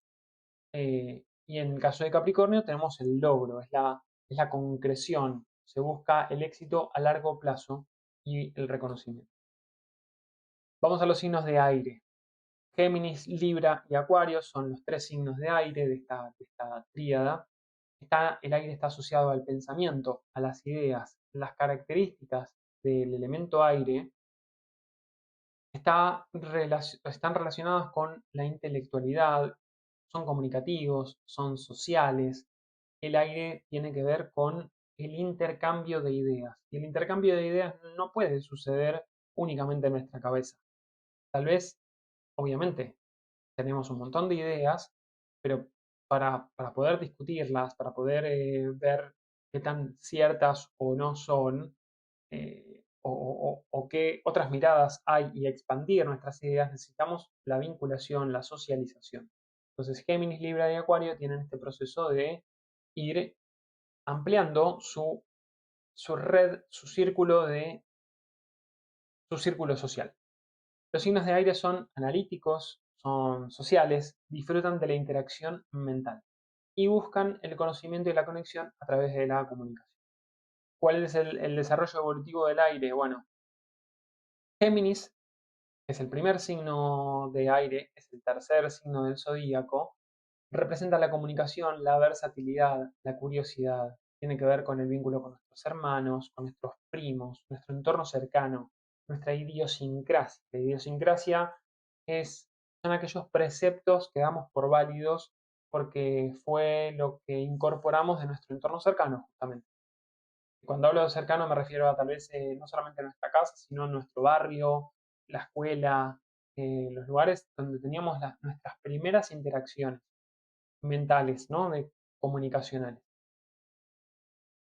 Y en el caso de Capricornio tenemos el logro, es la concreción. Se busca el éxito a largo plazo y el reconocimiento. Vamos a los signos de aire. Géminis, Libra y Acuario son los tres signos de aire de esta tríada. El aire está asociado al pensamiento, a las ideas. Las características del elemento aire están relacionadas con la intelectualidad, son comunicativos, son sociales. El aire tiene que ver con el intercambio de ideas. Y el intercambio de ideas no puede suceder únicamente en nuestra cabeza. Tal vez, obviamente, tenemos un montón de ideas, pero para poder discutirlas, para poder ver qué tan ciertas o no son, o qué otras miradas hay y expandir nuestras ideas, necesitamos la vinculación, la socialización. Entonces, Géminis, Libra y Acuario tienen este proceso de ir ampliando su red, su círculo social. Los signos de aire son analíticos, son sociales, disfrutan de la interacción mental y buscan el conocimiento y la conexión a través de la comunicación. ¿Cuál es el desarrollo evolutivo del aire? Bueno, Géminis es el primer signo de aire, es el tercer signo del zodíaco, representa la comunicación, la versatilidad, la curiosidad. Tiene que ver con el vínculo con nuestros hermanos, con nuestros primos, nuestro entorno cercano, nuestra idiosincrasia. La idiosincrasia son aquellos preceptos que damos por válidos porque fue lo que incorporamos de nuestro entorno cercano, justamente. Cuando hablo de cercano me refiero a tal vez no solamente a nuestra casa, sino a nuestro barrio, la escuela, los lugares donde teníamos nuestras primeras interacciones mentales, ¿no? Comunicacionales.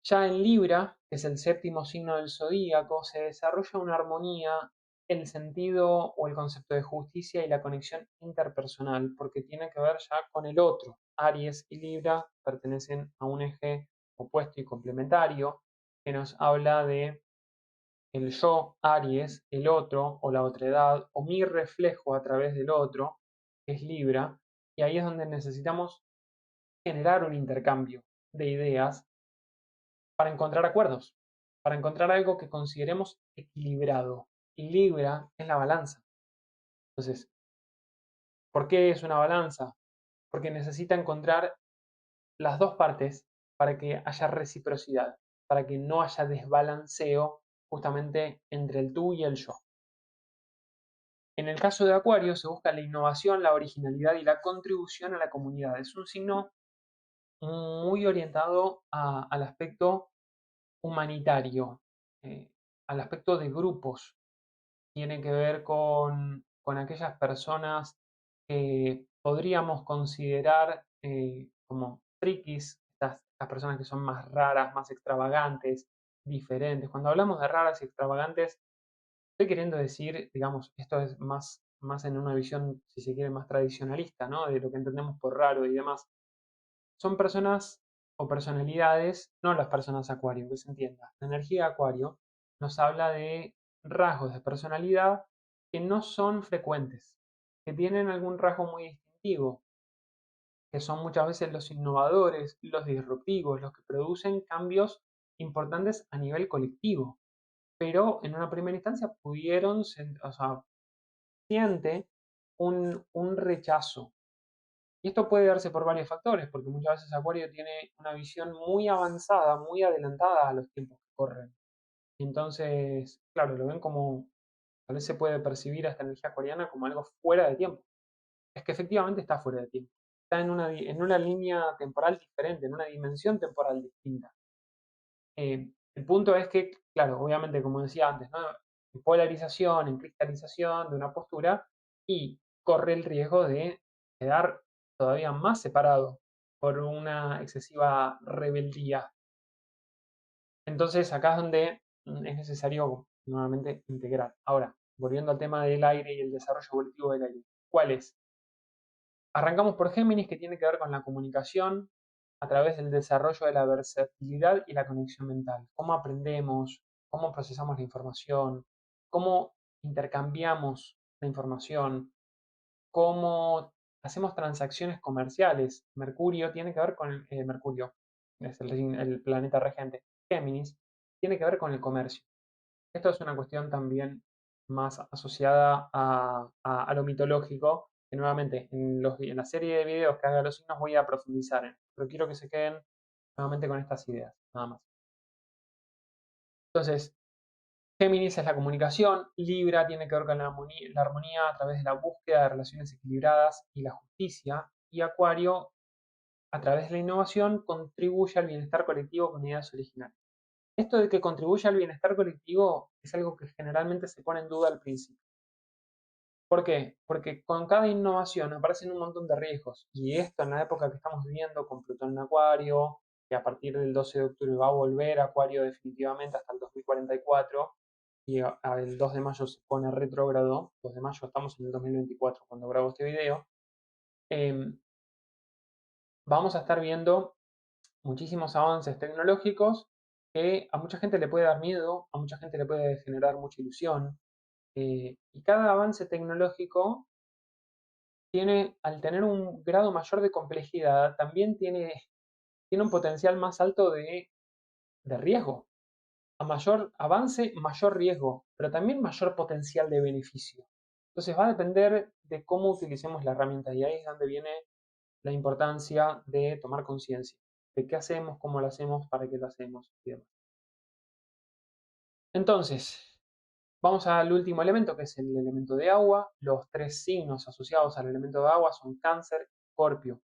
Ya en Libra, que es el séptimo signo del zodíaco, se desarrolla una armonía, el sentido o el concepto de justicia y la conexión interpersonal, porque tiene que ver ya con el otro. Aries y Libra pertenecen a un eje opuesto y complementario que nos habla de el yo, Aries, el otro o la otredad, o mi reflejo a través del otro, que es Libra, y ahí es donde necesitamos generar un intercambio de ideas para encontrar acuerdos, para encontrar algo que consideremos equilibrado. Y Libra es la balanza. Entonces, ¿por qué es una balanza? Porque necesita encontrar las dos partes para que haya reciprocidad, para que no haya desbalanceo justamente entre el tú y el yo. En el caso de Acuario se busca la innovación, la originalidad y la contribución a la comunidad. Es un signo muy orientado al aspecto humanitario, al aspecto de grupos. Tiene que ver con aquellas personas que podríamos considerar como frikis, estas personas que son más raras, más extravagantes, diferentes. Cuando hablamos de raras y extravagantes, estoy queriendo decir, digamos, esto es más en una visión, si se quiere, más tradicionalista, ¿no? De lo que entendemos por raro y demás. Son personas o personalidades, no las personas acuario, que se entienda. La energía acuario nos habla de rasgos de personalidad que no son frecuentes, que tienen algún rasgo muy distintivo, que son muchas veces los innovadores, los disruptivos, los que producen cambios importantes a nivel colectivo, pero en una primera instancia pudieron, o sea, siente un rechazo. Y esto puede darse por varios factores, porque muchas veces Acuario tiene una visión muy avanzada, muy adelantada a los tiempos que corren. Entonces, claro, lo ven como, tal vez se puede percibir a esta energía acuariana como algo fuera de tiempo. Es que efectivamente está fuera de tiempo. Está en una línea temporal diferente, en una dimensión temporal distinta. El punto es que, claro, obviamente, como decía antes, ¿no? En polarización, en cristalización de una postura y corre el riesgo de quedar todavía más separado por una excesiva rebeldía. Entonces, acá es donde es necesario nuevamente integrar. Ahora, volviendo al tema del aire y el desarrollo evolutivo del aire. ¿Cuál es? Arrancamos por Géminis, que tiene que ver con la comunicación a través del desarrollo de la versatilidad y la conexión mental. Cómo aprendemos, cómo procesamos la información, cómo intercambiamos la información, cómo hacemos transacciones comerciales. Mercurio tiene que ver con Mercurio, es el planeta regente. Géminis tiene que ver con el comercio. Esto es una cuestión también más asociada a lo mitológico, que nuevamente en la serie de videos que haga los signos voy a profundizar en, pero quiero que se queden nuevamente con estas ideas, nada más. Entonces, Géminis es la comunicación, Libra tiene que ver con la armonía a través de la búsqueda de relaciones equilibradas y la justicia, y Acuario, a través de la innovación, contribuye al bienestar colectivo con ideas originales. Esto de que contribuye al bienestar colectivo es algo que generalmente se pone en duda al principio. ¿Por qué? Porque con cada innovación aparecen un montón de riesgos. Y esto en la época que estamos viviendo, con Plutón en Acuario, que a partir del 12 de octubre va a volver a Acuario definitivamente hasta el 2044, y el 2 de mayo se pone retrógrado, 2 de mayo estamos en el 2024 cuando grabo este video, vamos a estar viendo muchísimos avances tecnológicos que a mucha gente le puede dar miedo, a mucha gente le puede generar mucha ilusión, y cada avance tecnológico al tener un grado mayor de complejidad, también tiene un potencial más alto de riesgo. A mayor avance, mayor riesgo, pero también mayor potencial de beneficio. Entonces va a depender de cómo utilicemos la herramienta y ahí es donde viene la importancia de tomar conciencia de qué hacemos, cómo lo hacemos, para qué lo hacemos y demás. Entonces, vamos al último elemento, que es el elemento de agua. Los tres signos asociados al elemento de agua son Cáncer, Escorpio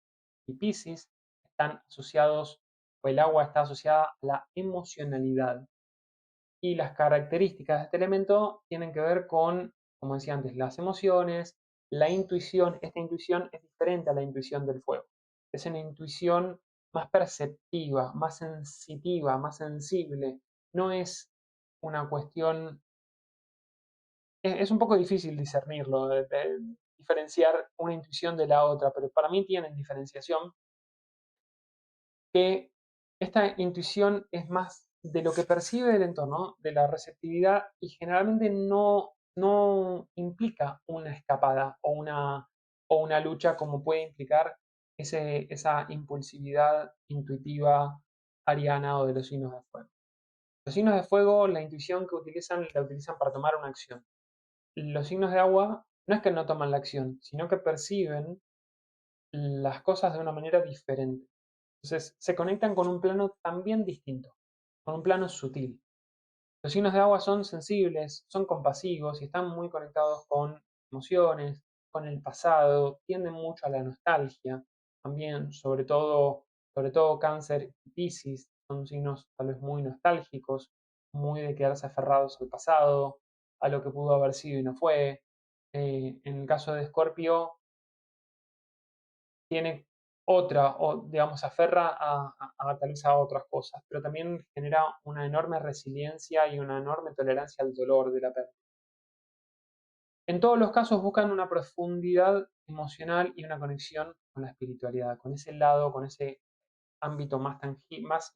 y Piscis. Están asociados, o el agua está asociada a la emocionalidad. Y las características de este elemento tienen que ver con, como decía antes, las emociones, la intuición. Esta intuición es diferente a la intuición del fuego. Es una intuición más perceptiva, más sensitiva, más sensible. No es una cuestión, es un poco difícil discernirlo, diferenciar una intuición de la otra, pero para mí tienen diferenciación, que esta intuición es más de lo que percibe el entorno, de la receptividad, y generalmente no implica una escapada o una lucha como puede implicar esa impulsividad intuitiva ariana o de los signos de fuego. Los signos de fuego, la intuición que utilizan, la utilizan para tomar una acción. Los signos de agua no es que no toman la acción, sino que perciben las cosas de una manera diferente. Entonces se conectan con un plano también distinto, con un plano sutil. Los signos de agua son sensibles, son compasivos y están muy conectados con emociones, con el pasado, tienden mucho a la nostalgia, también, sobre todo Cáncer y Piscis, son signos tal vez muy nostálgicos, muy de quedarse aferrados al pasado, a lo que pudo haber sido y no fue. En el caso de Escorpio, tiene otra, o digamos, se aferra tal vez a otras cosas, pero también genera una enorme resiliencia y una enorme tolerancia al dolor de la pérdida. En todos los casos buscan una profundidad emocional y una conexión con la espiritualidad, con ese lado, con ese ámbito más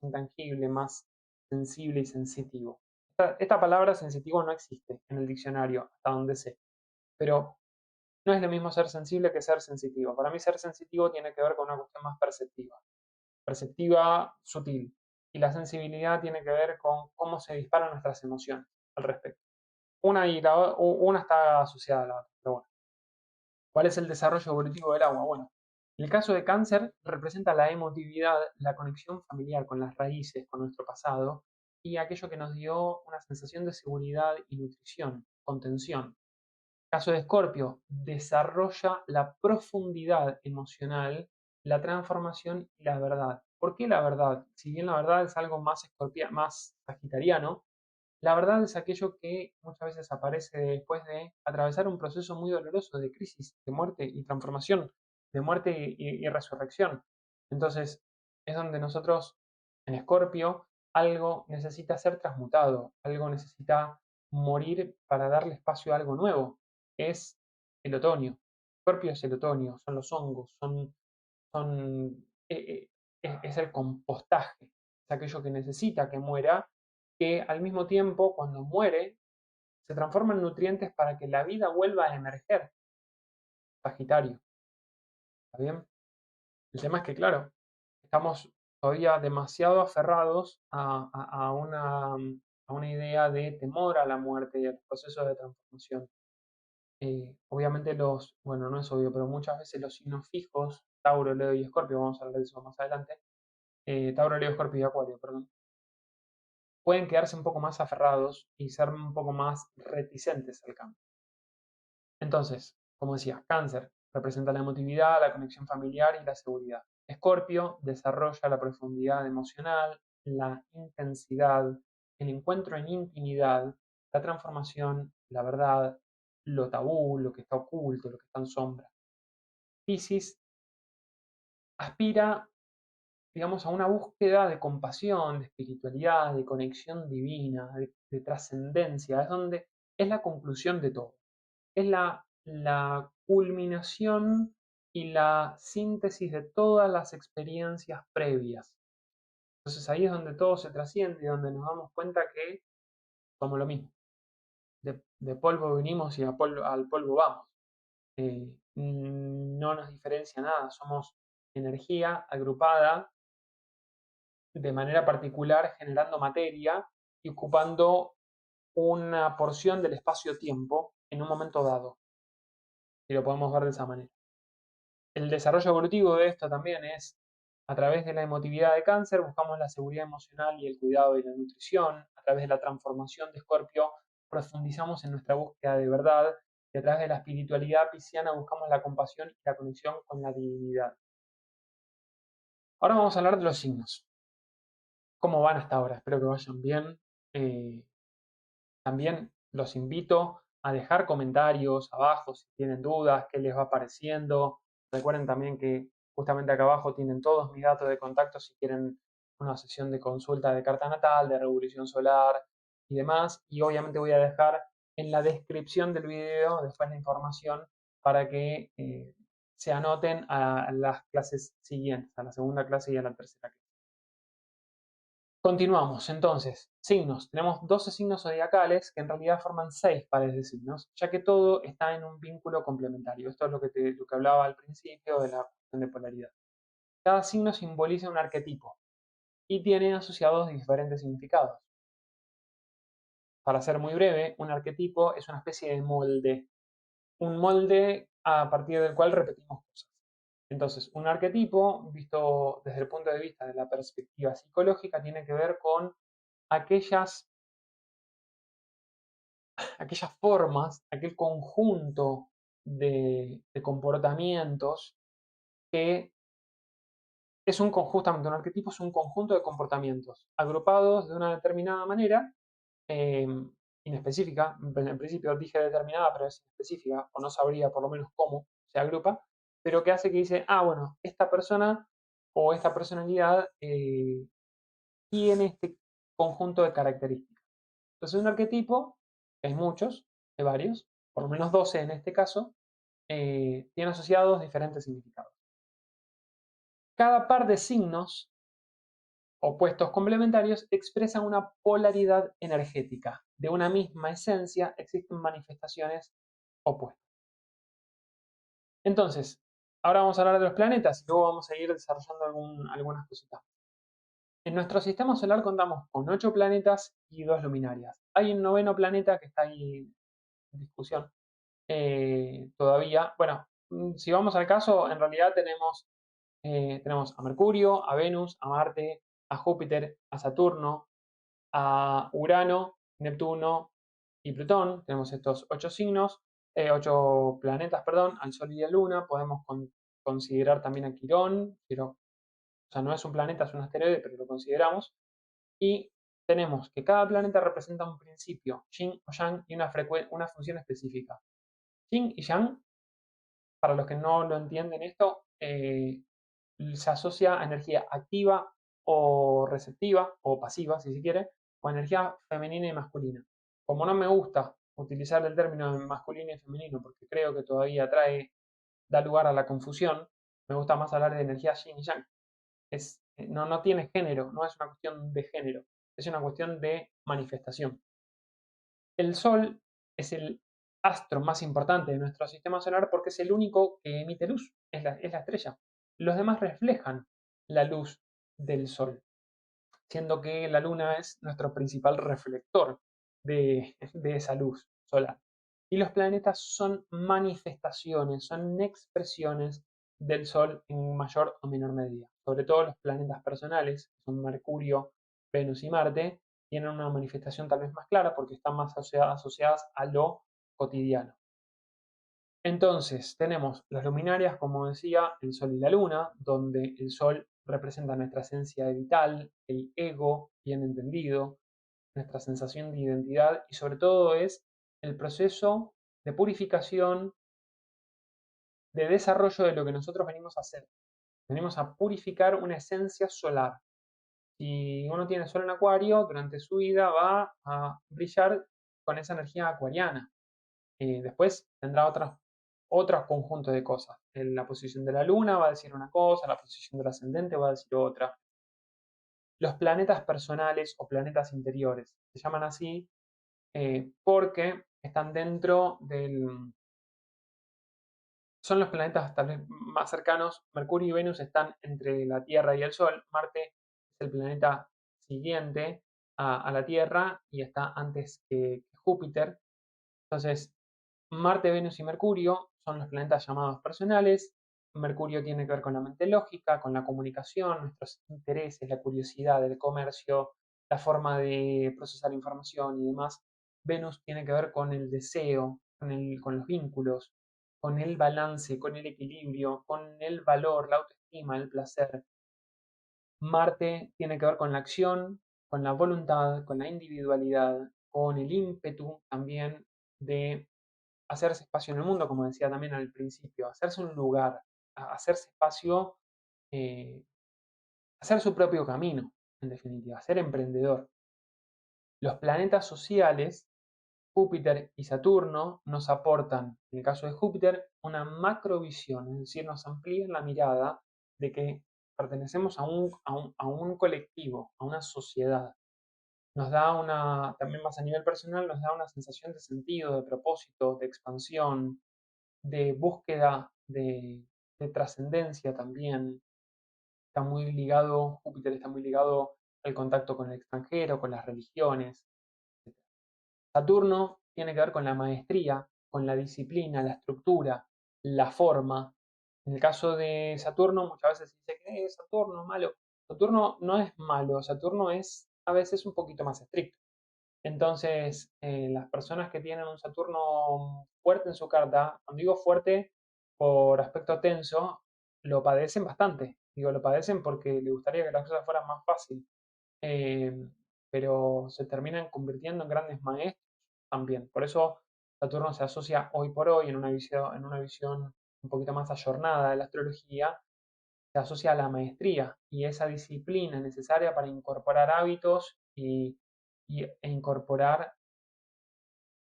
intangible, más sensible y sensitivo. Esta palabra sensitivo no existe en el diccionario, hasta donde sé, pero no es lo mismo ser sensible que ser sensitivo. Para mí ser sensitivo tiene que ver con una cuestión más perceptiva sutil. Y la sensibilidad tiene que ver con cómo se disparan nuestras emociones al respecto. Una está asociada a la otra, pero bueno. ¿Cuál es el desarrollo evolutivo del agua? Bueno, en el caso de Cáncer representa la emotividad, la conexión familiar con las raíces, con nuestro pasado y aquello que nos dio una sensación de seguridad y nutrición, contención. Caso de Escorpio, desarrolla la profundidad emocional, la transformación y la verdad. ¿Por qué la verdad? Si bien la verdad es algo más sagitariano, la verdad es aquello que muchas veces aparece después de atravesar un proceso muy doloroso de crisis, de muerte y transformación, de muerte y resurrección. Entonces, es donde nosotros, en Escorpio, algo necesita ser transmutado, algo necesita morir para darle espacio a algo nuevo. Es el otoño. Escorpio es el otoño, son los hongos, son, es el compostaje, es aquello que necesita que muera, que al mismo tiempo, cuando muere, se transforma en nutrientes para que la vida vuelva a emerger. Sagitario, ¿está bien? El tema es que, claro, estamos todavía demasiado aferrados a una idea de temor a la muerte y a los procesos de transformación. Obviamente bueno, no es obvio, pero muchas veces los signos fijos, Tauro, Leo y Escorpio, vamos a hablar de eso más adelante, Tauro, Leo, Escorpio y Acuario, perdón, pueden quedarse un poco más aferrados y ser un poco más reticentes al cambio. Entonces, como decía, Cáncer representa la emotividad, la conexión familiar y la seguridad. Escorpio desarrolla la profundidad emocional, la intensidad, el encuentro en intimidad, la transformación, la verdad, lo tabú, lo que está oculto, lo que está en sombra. Piscis aspira, digamos, a una búsqueda de compasión, de espiritualidad, de conexión divina, de trascendencia. Es donde es la conclusión de todo. Es la culminación y la síntesis de todas las experiencias previas. Entonces ahí es donde todo se trasciende y donde nos damos cuenta que somos lo mismo. De polvo venimos y al polvo vamos. No nos diferencia nada, somos energía agrupada de manera particular generando materia y ocupando una porción del espacio-tiempo en un momento dado. si lo podemos ver de esa manera. El desarrollo evolutivo de esto también es, a través de la emotividad de Cáncer, buscamos la seguridad emocional y el cuidado de la nutrición. A través de la transformación de Escorpio, profundizamos en nuestra búsqueda de verdad. Y a través de la espiritualidad pisciana buscamos la compasión y la conexión con la divinidad. Ahora vamos a hablar de los signos. ¿Cómo van hasta ahora? Espero que vayan bien. Eh, También los invito a dejar comentarios abajo si tienen dudas, qué les va pareciendo. Recuerden también que justamente acá abajo tienen todos mis datos de contacto si quieren una sesión de consulta de carta natal, de revolución solar y demás. Y obviamente voy a dejar en la descripción del video después la información para que se anoten a las clases siguientes, a la segunda clase y a la tercera clase. Continuamos, entonces, signos. Tenemos 12 signos zodiacales que en realidad forman 6 pares de signos, ya que todo está en un vínculo complementario. Esto es lo que hablaba al principio de la cuestión de polaridad. Cada signo simboliza un arquetipo y tiene asociados diferentes significados. Para ser muy breve, un arquetipo es una especie de molde. Un molde a partir del cual repetimos cosas. Entonces, un arquetipo, visto desde el punto de vista de la perspectiva psicológica, tiene que ver con aquellas formas, aquel conjunto de comportamientos que es justamente un arquetipo, es un conjunto de comportamientos agrupados de una determinada manera, eh, inespecífica. En principio dije determinada, pero es inespecífica, o no sabría por lo menos cómo se agrupa, pero que hace que dice, bueno, esta persona o esta personalidad tiene este conjunto de características. Entonces, un arquetipo, que hay muchos, hay varios, por lo menos 12 en este caso, tiene asociados diferentes significados. Cada par de signos opuestos complementarios expresa una polaridad energética. De una misma esencia existen manifestaciones opuestas. Entonces, ahora vamos a hablar de los planetas y luego vamos a ir desarrollando algunas cositas. En nuestro sistema solar contamos con 8 planetas y 2 luminarias. Hay un noveno planeta que está ahí en discusión todavía. Bueno, si vamos al caso, en realidad tenemos a Mercurio, a Venus, a Marte, a Júpiter, a Saturno, a Urano, Neptuno y Plutón. Tenemos estos 8 signos, 8 planetas, perdón, al Sol y a la Luna. Podemos considerar también a Quirón, pero o sea, no es un planeta, es un asteroide, pero lo consideramos. Y tenemos que cada planeta representa un principio, yin o yang, y una función específica. Yin y yang, para los que no lo entienden esto, se asocia a energía activa o receptiva, o pasiva, si se quiere, o energía femenina y masculina. Como no me gusta utilizar el término masculino y femenino, porque creo que todavía da lugar a la confusión, me gusta más hablar de energía yin y yang. No tiene género, no es una cuestión de género, es una cuestión de manifestación. El Sol es el astro más importante de nuestro sistema solar porque es el único que emite luz, es la estrella. Los demás reflejan la luz del Sol, siendo que la Luna es nuestro principal reflector de esa luz solar. Y los planetas son manifestaciones, son expresiones del Sol en mayor o menor medida. Sobre todo los planetas personales, que son Mercurio, Venus y Marte, tienen una manifestación tal vez más clara porque están más asociadas a lo cotidiano. Entonces, tenemos las luminarias, como decía, el Sol y la Luna, donde el Sol representa nuestra esencia vital, el ego bien entendido, nuestra sensación de identidad y sobre todo es el proceso de purificación, de desarrollo de lo que nosotros venimos a hacer. Venimos a purificar una esencia solar. Si uno tiene Sol en Acuario, durante su vida va a brillar con esa energía acuariana. Después tendrá otros conjuntos de cosas. En la posición de la Luna va a decir una cosa, la posición del ascendente va a decir otra. Los planetas personales o planetas interiores se llaman así porque están dentro son los planetas tal vez más cercanos. Mercurio y Venus están entre la Tierra y el Sol. Marte es el planeta siguiente a la Tierra y está antes que Júpiter. Entonces, Marte, Venus y Mercurio son los planetas llamados personales. Mercurio tiene que ver con la mente lógica, con la comunicación, nuestros intereses, la curiosidad, el comercio, la forma de procesar información y demás. Venus tiene que ver con el deseo, con los vínculos, con el balance, con el equilibrio, con el valor, la autoestima, el placer. Marte tiene que ver con la acción, con la voluntad, con la individualidad, con el ímpetu también de hacerse espacio en el mundo, como decía también al principio, hacerse un lugar, hacerse espacio, eh, hacer su propio camino, en definitiva, ser emprendedor. Los planetas sociales, Júpiter y Saturno, nos aportan, en el caso de Júpiter, una macrovisión, es decir, nos amplían la mirada de que pertenecemos a un colectivo, a una sociedad. Nos da una, también más a nivel personal, nos da una sensación de sentido, de propósito, de expansión, de búsqueda de trascendencia también. Está muy ligado, Júpiter está muy ligado al contacto con el extranjero, con las religiones. Saturno tiene que ver con la maestría, con la disciplina, la estructura, la forma. En el caso de Saturno, muchas veces se dice que Saturno es malo. Saturno no es malo, Saturno es a veces un poquito más estricto. Entonces, las personas que tienen un Saturno fuerte en su carta, cuando digo fuerte por aspecto tenso, lo padecen bastante. Digo, lo padecen porque le gustaría que las cosas fueran más fáciles, eh, pero se terminan convirtiendo en grandes maestros también. Por eso Saturno se asocia hoy por hoy en una visión un poquito más ayornada de la astrología, se asocia a la maestría y esa disciplina necesaria para incorporar hábitos e incorporar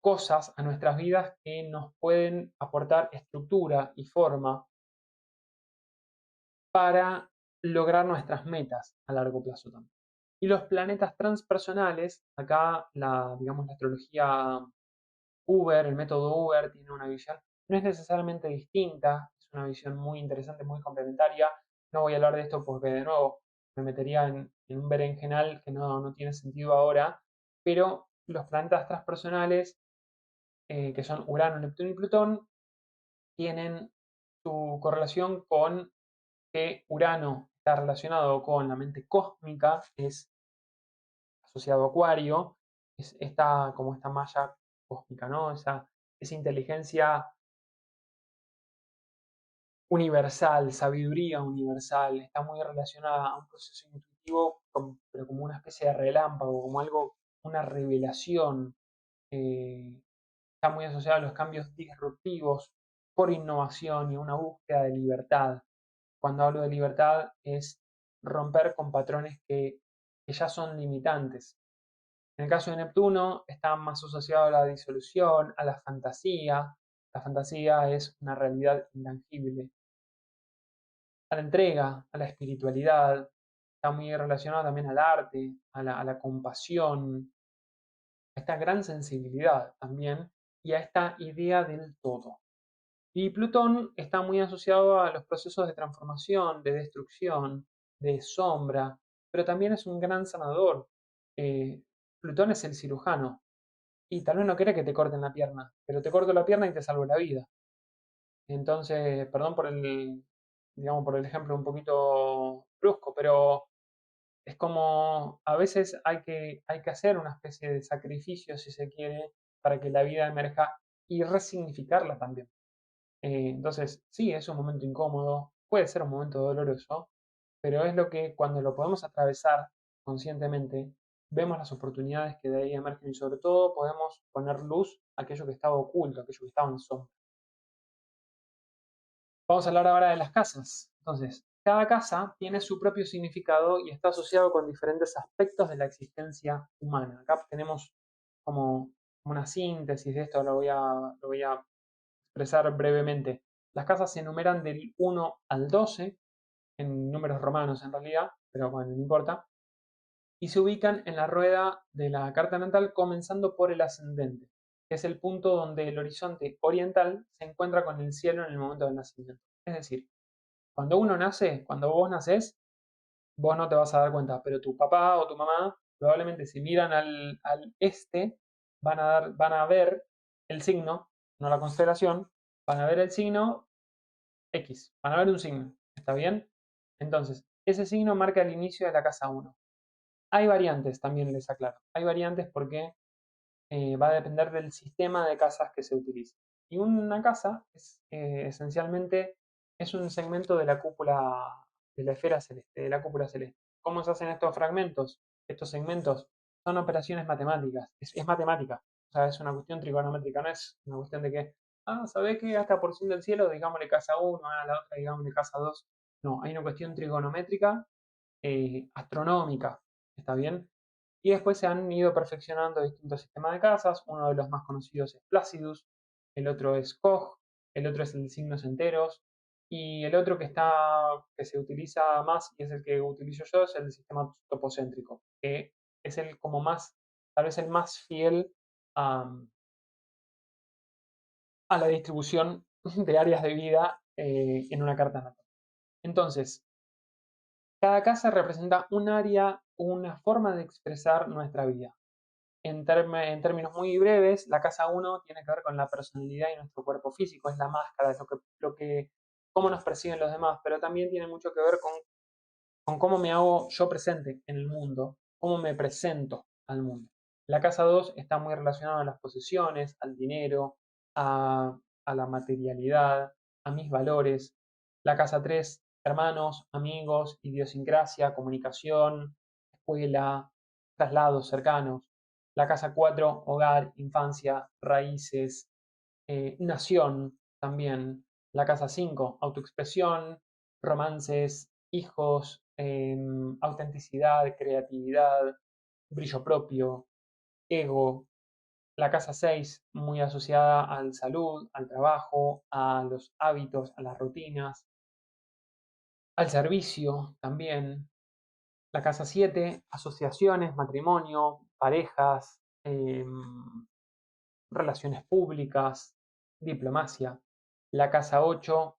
cosas a nuestras vidas que nos pueden aportar estructura y forma para lograr nuestras metas a largo plazo también. Y los planetas transpersonales, acá digamos, la astrología Uber, el método Uber tiene una visión, no es necesariamente distinta, es una visión muy interesante, muy complementaria. No voy a hablar de esto porque de nuevo me metería en un berenjenal que no tiene sentido ahora, pero los planetas transpersonales, que son Urano, Neptuno y Plutón, tienen su correlación con que Urano está relacionado con la mente cósmica, es asociado a Acuario, es como esta malla cósmica, ¿no? Esa inteligencia universal, sabiduría universal, está muy relacionada a un proceso intuitivo, pero como una especie de relámpago, como algo, una revelación. eh, Está muy asociado a los cambios disruptivos por innovación y a una búsqueda de libertad. Cuando hablo de libertad es romper con patrones que ya son limitantes. En el caso de Neptuno está más asociado a la disolución, a la fantasía. La fantasía es una realidad intangible. A la entrega, a la espiritualidad. Está muy relacionado también al arte, a la compasión, a esta gran sensibilidad también y a esta idea del todo. Y Plutón está muy asociado a los procesos de transformación, de destrucción, de sombra, pero también es un gran sanador. Eh, Plutón es el cirujano y tal vez no quiere que te corten la pierna, pero te corto la pierna y te salvo la vida. Entonces, perdón por digamos, por el ejemplo un poquito brusco, pero es como a veces hay que hacer una especie de sacrificio, si se quiere, para que la vida emerja y resignificarla también. Entonces, sí, es un momento incómodo, puede ser un momento doloroso, pero es lo que cuando lo podemos atravesar conscientemente, vemos las oportunidades que de ahí emergen y sobre todo podemos poner luz a aquello que estaba oculto, aquello que estaba en sombra. Vamos a hablar ahora de las casas. Entonces, cada casa tiene su propio significado y está asociado con diferentes aspectos de la existencia humana. Acá tenemos como una síntesis de esto, lo voy a expresar brevemente. Las casas se enumeran del 1 al 12, en números romanos en realidad, pero bueno, no importa, y se ubican en la rueda de la carta natal comenzando por el ascendente, que es el punto donde el horizonte oriental se encuentra con el cielo en el momento del nacimiento. Es decir, cuando uno nace, cuando vos nacés, vos no te vas a dar cuenta, pero tu papá o tu mamá probablemente si miran al este van a ver el signo, no la constelación, van a ver el signo X, van a ver un signo, ¿está bien? Entonces, ese signo marca el inicio de la casa 1. Hay variantes, también les aclaro. Hay variantes porque va a depender del sistema de casas que se utilice. Y una casa es esencialmente es un segmento de la cúpula, de la esfera celeste, de la cúpula celeste. ¿Cómo se hacen estos fragmentos? Estos segmentos son operaciones matemáticas, es matemática, o sea, es una cuestión trigonométrica, no es una cuestión de que, ¿sabés qué? A esta porción del cielo, digámosle casa 1, a la otra, digámosle casa 2. No, hay una cuestión trigonométrica, astronómica, ¿está bien? Y después se han ido perfeccionando distintos sistemas de casas. Uno de los más conocidos es Placidus, el otro es Koch, el otro es el de signos enteros, y el otro que se utiliza más y es el que utilizo yo es el sistema topocéntrico, que es el como más, tal vez el más fiel a, a la distribución de áreas de vida en una carta natal. Entonces, cada casa representa un área, una forma de expresar nuestra vida. En términos muy breves, la casa 1 tiene que ver con la personalidad y nuestro cuerpo físico, es la máscara, es cómo nos perciben los demás, pero también tiene mucho que ver con cómo me hago yo presente en el mundo, cómo me presento al mundo. La casa 2 está muy relacionada a las posesiones, al dinero, a la materialidad, a mis valores. La casa 3, hermanos, amigos, idiosincrasia, comunicación, escuela, traslados cercanos. La casa 4, hogar, infancia, raíces, nación también. La casa 5, autoexpresión, romances, hijos, autenticidad, creatividad, brillo propio, ego. La casa 6, muy asociada al salud, al trabajo, a los hábitos, a las rutinas, al servicio también. La casa 7, asociaciones, matrimonio, parejas, relaciones públicas, diplomacia. La casa 8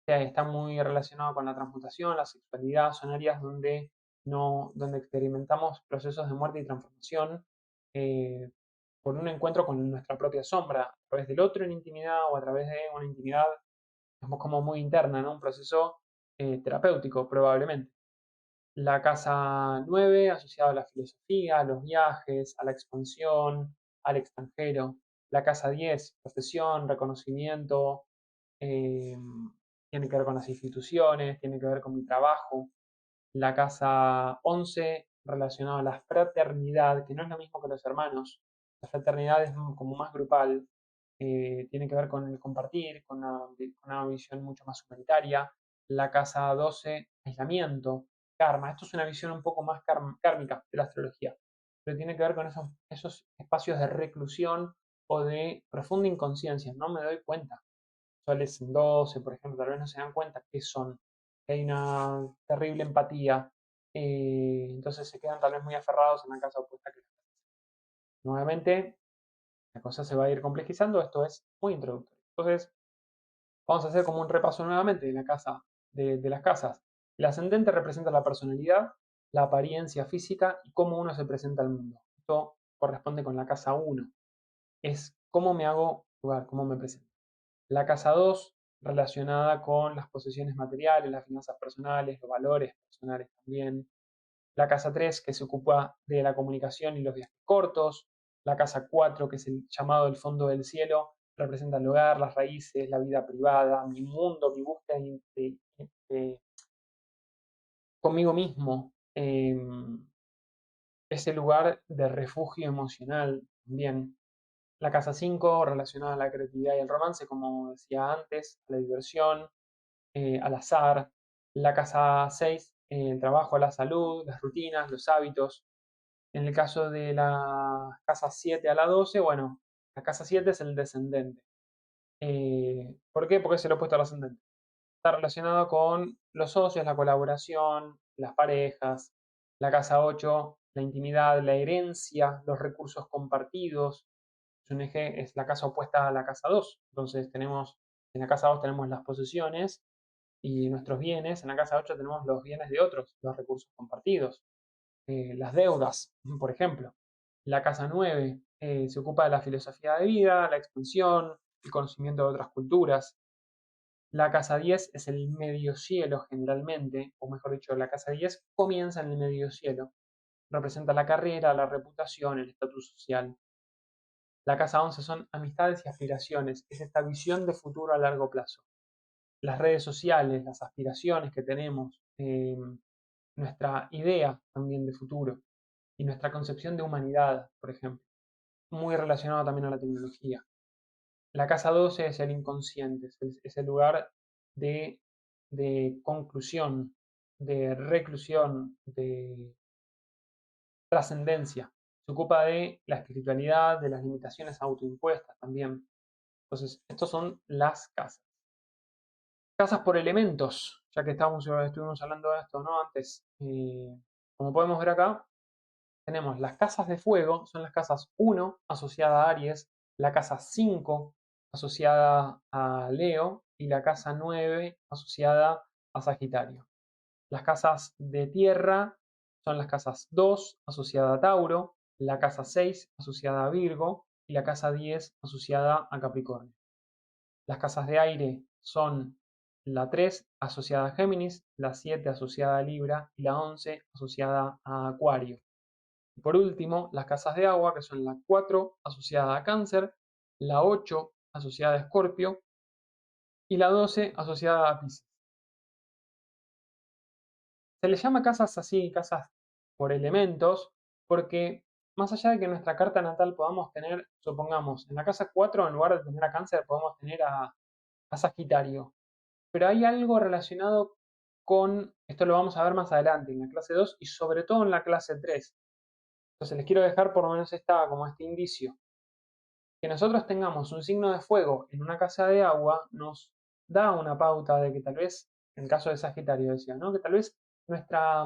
está muy relacionado con la transmutación, la sexualidad, son áreas donde, no, donde experimentamos procesos de muerte y transformación eh, por un encuentro con nuestra propia sombra, a través del otro en intimidad o a través de una intimidad como muy interna, ¿no? Un proceso terapéutico probablemente. La casa 9 asociada a la filosofía, a los viajes, a la expansión, al extranjero. La casa 10 profesión, reconocimiento, eh, tiene que ver con las instituciones, tiene que ver con mi trabajo. La casa 11 relacionada a la fraternidad, que no es lo mismo que los hermanos. La fraternidad es como más grupal, tiene que ver con el compartir, con una visión mucho más humanitaria. La casa 12, aislamiento, karma. Esto es una visión un poco más kármica de la astrología, pero tiene que ver con esos espacios de reclusión o de profunda inconsciencia. No me doy cuenta. Soles en 12, por ejemplo, tal vez no se dan cuenta qué son, que hay una terrible empatía, entonces se quedan tal vez muy aferrados en la casa opuesta que nuevamente la cosa se va a ir complejizando, esto es muy introductorio. Entonces, vamos a hacer como un repaso nuevamente de la casa, de las casas. El ascendente representa la personalidad, la apariencia física y cómo uno se presenta al mundo. Esto corresponde con la casa 1. Es cómo me hago lugar, cómo me presento. La casa 2 relacionada con las posesiones materiales, las finanzas personales, los valores personales también. La casa 3 que se ocupa de la comunicación y los viajes cortos. La casa 4 que es el llamado del fondo del cielo, representa el hogar, las raíces, la vida privada, mi mundo, mi búsqueda conmigo mismo. Ese lugar de refugio emocional también. La casa 5 relacionada a la creatividad y el romance, como decía antes, a la diversión, al azar. La casa 6, el trabajo, la salud, las rutinas, los hábitos. En el caso de la casa 7 a la 12, bueno, la casa 7 es el descendente. ¿Por qué? Porque es el opuesto al ascendente. Está relacionado con los socios, la colaboración, las parejas. La casa 8, la intimidad, la herencia, los recursos compartidos. Es un eje, es la casa opuesta a la casa 2. Entonces tenemos, en la casa 2 tenemos las posesiones y nuestros bienes. En la casa 8 tenemos los bienes de otros, los recursos compartidos, las deudas, por ejemplo. La casa 9 se ocupa de la filosofía de vida, la expansión, el conocimiento de otras culturas. La casa 10 es el medio cielo generalmente, o mejor dicho, la casa 10 comienza en el medio cielo. Representa la carrera, la reputación, el estatus social. La casa 11 son amistades y aspiraciones, es esta visión de futuro a largo plazo. Las redes sociales, las aspiraciones que tenemos, nuestra idea también de futuro y nuestra concepción de humanidad, por ejemplo, muy relacionado también a la tecnología. La casa 12 es el inconsciente, es el lugar de, de conclusión, de reclusión, de trascendencia. Se ocupa de la espiritualidad, de las limitaciones autoimpuestas también. Entonces, estos son las casas. Casas por elementos, ya que estuvimos hablando de esto, ¿no? Antes, como podemos ver acá, tenemos las casas de fuego, son las casas 1 asociada a Aries, la casa 5 asociada a Leo y la casa 9 asociada a Sagitario. Las casas de tierra son las casas 2 asociada a Tauro, la casa 6 asociada a Virgo y la casa 10 asociada a Capricornio. Las casas de aire son la 3 asociada a Géminis, la 7 asociada a Libra y la 11 asociada a Acuario. Y por último, las casas de agua, que son la 4 asociada a Cáncer, la 8 asociada a Escorpio y la 12 asociada a Piscis. Se les llama casas así, casas por elementos, porque más allá de que en nuestra carta natal podamos tener, supongamos, en la casa 4 en lugar de tener a Cáncer podemos tener a Sagitario. Pero hay algo relacionado con, esto lo vamos a ver más adelante, en la clase 2 y sobre todo en la clase 3. Entonces les quiero dejar por lo menos como este indicio. Que nosotros tengamos un signo de fuego en una casa de agua nos da una pauta de que tal vez, en el caso de Sagitario decía, ¿no? Que tal vez nuestra,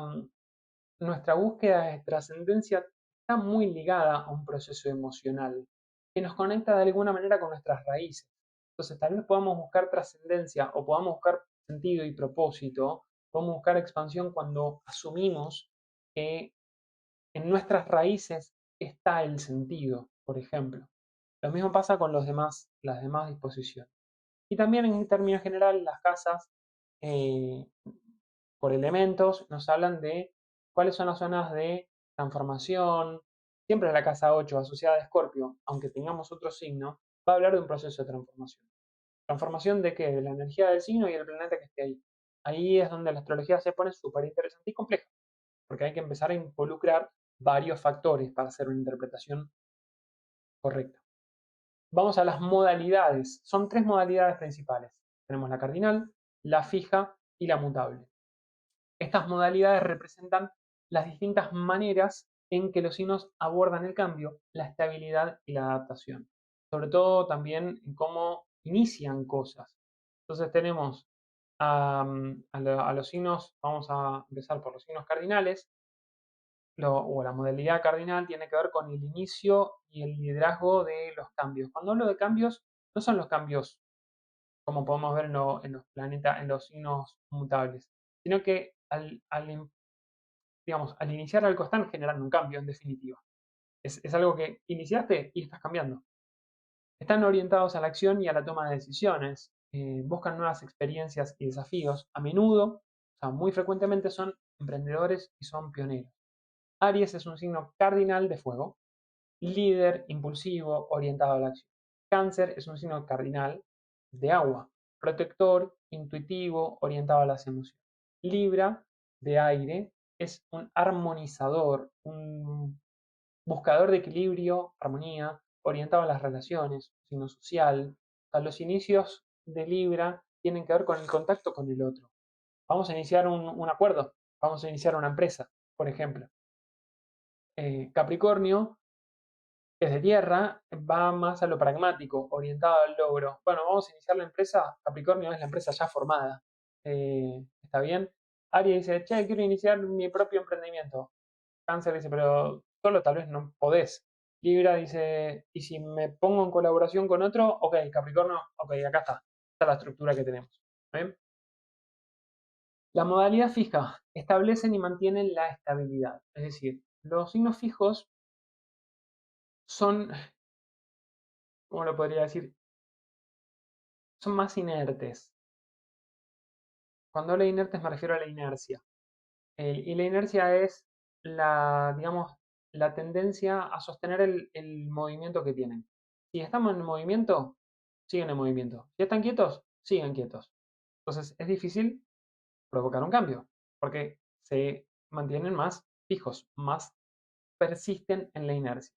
nuestra búsqueda de trascendencia está muy ligada a un proceso emocional que nos conecta de alguna manera con nuestras raíces. Entonces tal vez podamos buscar trascendencia o podamos buscar sentido y propósito, podemos buscar expansión cuando asumimos que en nuestras raíces está el sentido, por ejemplo. Lo mismo pasa con las demás disposiciones. Y también en términos general, las casas eh, por elementos nos hablan de cuáles son las zonas de transformación. Siempre la casa 8 asociada a Escorpio, aunque tengamos otro signo, va a hablar de un proceso de transformación. ¿Transformación de qué? De la energía del signo y el planeta que esté ahí. Ahí es donde la astrología se pone súper interesante y compleja, porque hay que empezar a involucrar varios factores para hacer una interpretación correcta. Vamos a las modalidades. Son tres modalidades principales. Tenemos la cardinal, la fija y la mutable. Estas modalidades representan las distintas maneras en que los signos abordan el cambio, la estabilidad y la adaptación. Sobre todo también en cómo inician cosas. Entonces tenemos a los signos, vamos a empezar por los signos cardinales, o la modalidad cardinal tiene que ver con el inicio y el liderazgo de los cambios. Cuando hablo de cambios, no son los cambios como podemos ver en los planetas, en los signos mutables, sino que digamos, al iniciar algo están generando un cambio en definitiva. Es algo que iniciaste y estás cambiando. Están orientados a la acción y a la toma de decisiones, buscan nuevas experiencias y desafíos. A menudo, o sea, muy frecuentemente son emprendedores y son pioneros. Aries es un signo cardinal de fuego, líder, impulsivo, orientado a la acción. Cáncer es un signo cardinal de agua, protector, intuitivo, orientado a las emociones. Libra, de aire, es un armonizador, un buscador de equilibrio, armonía, orientado a las relaciones, signo social. O sea, los inicios de Libra tienen que ver con el contacto con el otro. Vamos a iniciar un acuerdo, vamos a iniciar una empresa, por ejemplo. Capricornio es de tierra, va más a lo pragmático, orientado al logro. Bueno, vamos a iniciar la empresa. Capricornio es la empresa ya formada. ¿Está bien? Aries dice, che, quiero iniciar mi propio emprendimiento. Cáncer dice, pero solo tal vez no podés. Libra dice, y si me pongo en colaboración con otro, ok, Capricornio, ok, acá está. Esta es la estructura que tenemos. ¿Bien? La modalidad fija establecen y mantienen la estabilidad. Es decir, los signos fijos son, ¿cómo lo podría decir? son más inertes. Cuando hablo de inertes me refiero a la inercia. Y la inercia es digamos, la tendencia a sostener el movimiento que tienen. Si estamos en movimiento, siguen en movimiento. Si están quietos, siguen quietos. Entonces es difícil provocar un cambio, porque se mantienen más fijos, más persisten en la inercia.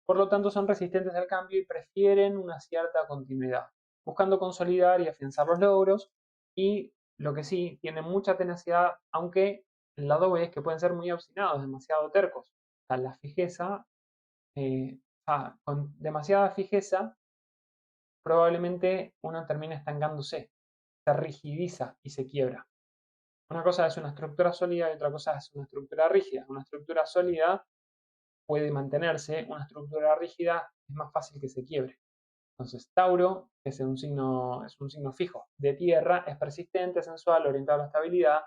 Por lo tanto, son resistentes al cambio y prefieren una cierta continuidad, buscando consolidar y afianzar los logros. Y lo que sí, tienen mucha tenacidad, aunque el lado B es que pueden ser muy obstinados, demasiado tercos. O sea, la fijeza, con demasiada fijeza, probablemente uno termine estancándose, se rigidiza y se quiebra. Una cosa es una estructura sólida y otra cosa es una estructura rígida. Una estructura sólida puede mantenerse, una estructura rígida es más fácil que se quiebre. Entonces, Tauro es un signo fijo de tierra, es persistente, sensual, orientado a la estabilidad.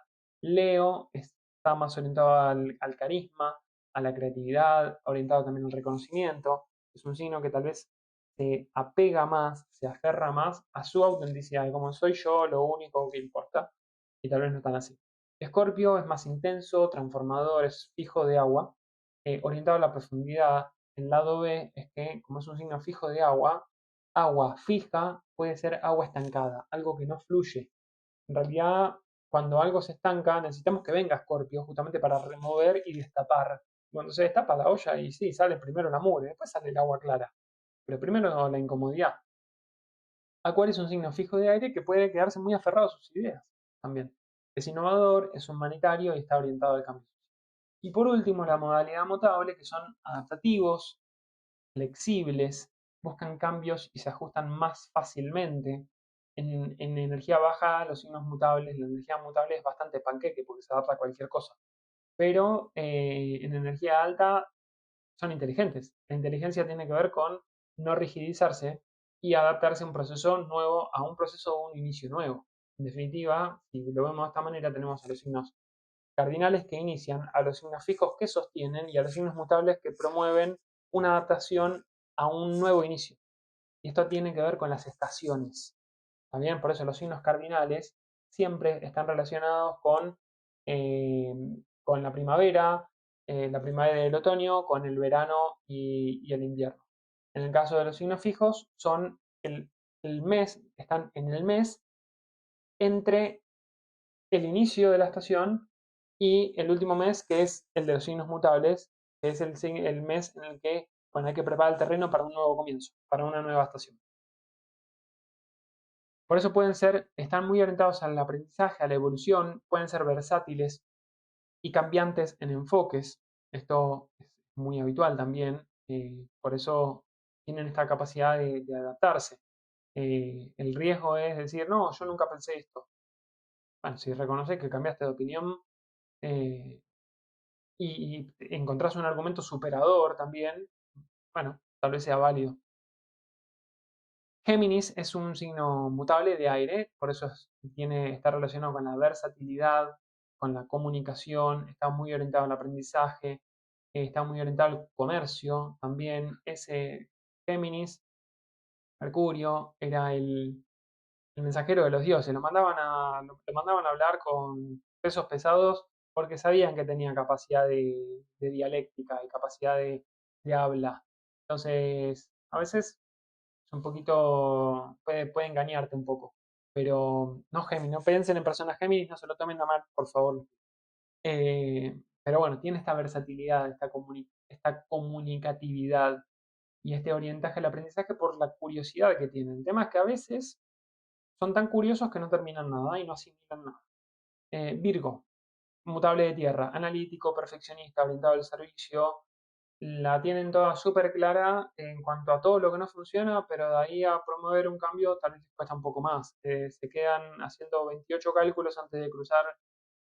Leo está más orientado al carisma, a la creatividad, orientado también al reconocimiento. Es un signo que tal vez se apega más, se aferra más a su autenticidad, de cómo soy yo, lo único que importa, y tal vez no tan así. Escorpio es más intenso, transformador, es fijo de agua, orientado a la profundidad. El lado B es que, como es un signo fijo de agua, agua fija puede ser agua estancada, algo que no fluye. En realidad, cuando algo se estanca, necesitamos que venga Escorpio justamente para remover y destapar. Cuando se destapa la olla y sí, sale primero la mugre, después sale el agua clara. Pero primero la incomodidad. Acuario es un signo fijo de aire que puede quedarse muy aferrado a sus ideas también. Es innovador, es humanitario y está orientado al cambio. Y por último, la modalidad mutable, que son adaptativos, flexibles, buscan cambios y se ajustan más fácilmente. En energía baja, los signos mutables, la energía mutable es bastante panqueque porque se adapta a cualquier cosa. Pero en energía alta son inteligentes. La inteligencia tiene que ver con no rigidizarse y adaptarse a un proceso nuevo, a un proceso o un inicio nuevo. En definitiva, si lo vemos de esta manera, tenemos a los signos cardinales que inician, a los signos fijos que sostienen y a los signos mutables que promueven una adaptación a un nuevo inicio. Y esto tiene que ver con las estaciones. También por eso los signos cardinales siempre están relacionados eh, con la primavera y el otoño, con el verano y el invierno. En el caso de los signos fijos, son el mes, están en el mes entre el inicio de la estación y el último mes, que es el de los signos mutables, que es el mes en el que, bueno, hay que preparar el terreno para un nuevo comienzo, para una nueva estación. Por eso están muy orientados al aprendizaje, a la evolución, pueden ser versátiles y cambiantes en enfoques. Esto es muy habitual también, por eso tienen esta capacidad de adaptarse. El riesgo es decir, no, yo nunca pensé esto. Bueno, si reconoces que cambiaste de opinión, eh, y encontrás un argumento superador también, bueno, tal vez sea válido. Géminis es un signo mutable de aire, por eso está relacionado con la versatilidad, con la comunicación, está muy orientado al aprendizaje, está muy orientado al comercio también. Ese Géminis, Mercurio, era el mensajero de los dioses, lo mandaban a hablar con pesos pesados porque sabían que tenía capacidad de dialéctica y capacidad de habla. Entonces, a veces es un poquito, puede engañarte un poco, pero no Géminis, no piensen en personas Géminis, no se lo tomen a mal, por favor. Pero bueno, tiene esta versatilidad, esta comunicatividad y este orientaje al aprendizaje por la curiosidad que tienen. El tema es que a veces son tan curiosos que no terminan nada y no asimilan nada. Virgo, mutable de tierra, analítico, perfeccionista, orientado al servicio, la tienen toda súper clara en cuanto a todo lo que no funciona, pero de ahí a promover un cambio tal vez les cuesta un poco más. Se quedan haciendo 28 cálculos antes de cruzar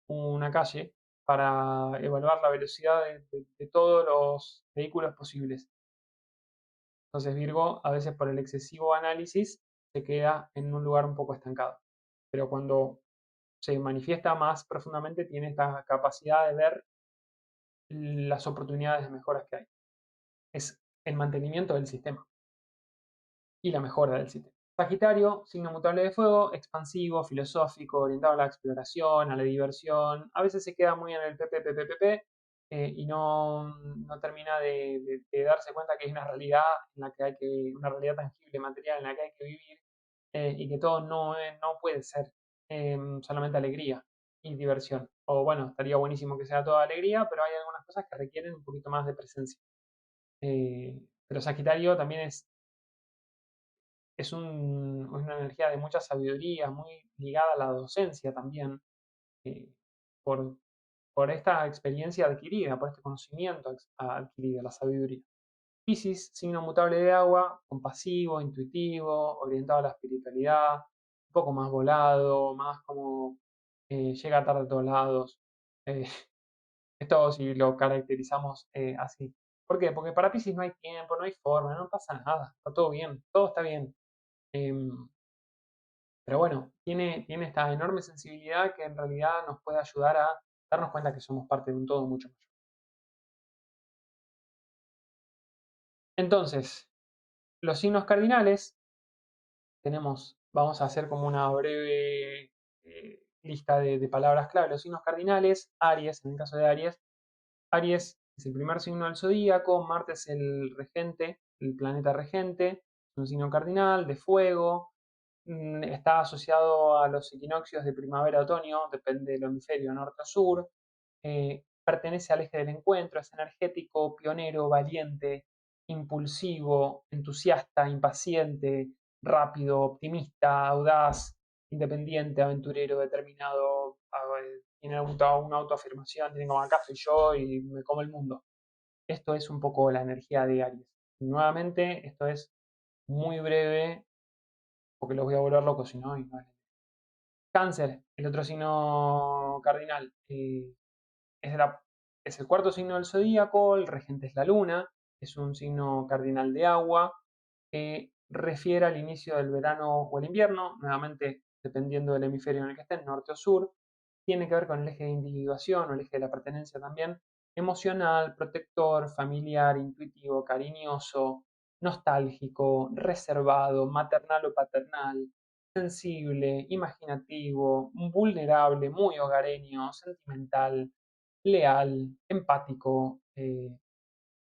una calle para evaluar la velocidad de todos los vehículos posibles. Entonces Virgo, a veces por el excesivo análisis, se queda en un lugar un poco estancado. Pero cuando se manifiesta más profundamente, tiene esta capacidad de ver las oportunidades de mejoras que hay. Es el mantenimiento del sistema y la mejora del sistema. Sagitario, signo mutable de fuego, expansivo, filosófico, orientado a la exploración, a la diversión. A veces se queda muy en el PPPPP y no termina de darse cuenta que hay una realidad en la que hay que, una realidad tangible, material, en la que hay que vivir y que todo no puede ser solamente alegría y diversión. O bueno, estaría buenísimo que sea toda alegría, pero hay algunas cosas que requieren un poquito más de presencia. Pero Sagitario también una energía de mucha sabiduría, muy ligada a la docencia también, eh, por, por esta experiencia adquirida, por este conocimiento adquirido, la sabiduría. Piscis, signo mutable de agua, compasivo, intuitivo, orientado a la espiritualidad, un poco más volado, más como llega tarde a todos lados. Eh, esto si lo caracterizamos así. ¿Por qué? Porque para Piscis no hay tiempo, no hay forma, no pasa nada, está todo bien, todo está bien. Em, pero bueno, tiene esta enorme sensibilidad que en realidad nos puede ayudar a darnos cuenta que somos parte de un todo mucho mayor. Entonces, los signos cardinales, vamos a hacer como una breve lista de palabras clave. Los signos cardinales, Aries, en el caso de Aries, Aries es el primer signo del zodíaco, Marte es el regente, el planeta regente, es un signo cardinal de fuego, está asociado a los equinoccios de primavera-otoño, depende del hemisferio norte o sur, pertenece al eje del encuentro, es energético, pionero, valiente, impulsivo, entusiasta, impaciente, rápido, optimista, audaz, independiente, aventurero, determinado, tiene una autoafirmación, tiene como acá soy yo y me como el mundo. Esto es un poco la energía de Aries. Nuevamente, esto es muy breve, porque los voy a volver locos si no, y no es. Cáncer, el otro signo cardinal, es, es el cuarto signo del zodíaco, el regente es la luna, es un signo cardinal de agua, que refiere al inicio del verano o el invierno, nuevamente dependiendo del hemisferio en el que estén, norte o sur, tiene que ver con el eje de individuación o el eje de la pertenencia también, emocional, protector, familiar, intuitivo, cariñoso, nostálgico, reservado, maternal o paternal, sensible, imaginativo, vulnerable, muy hogareño, sentimental, leal, empático.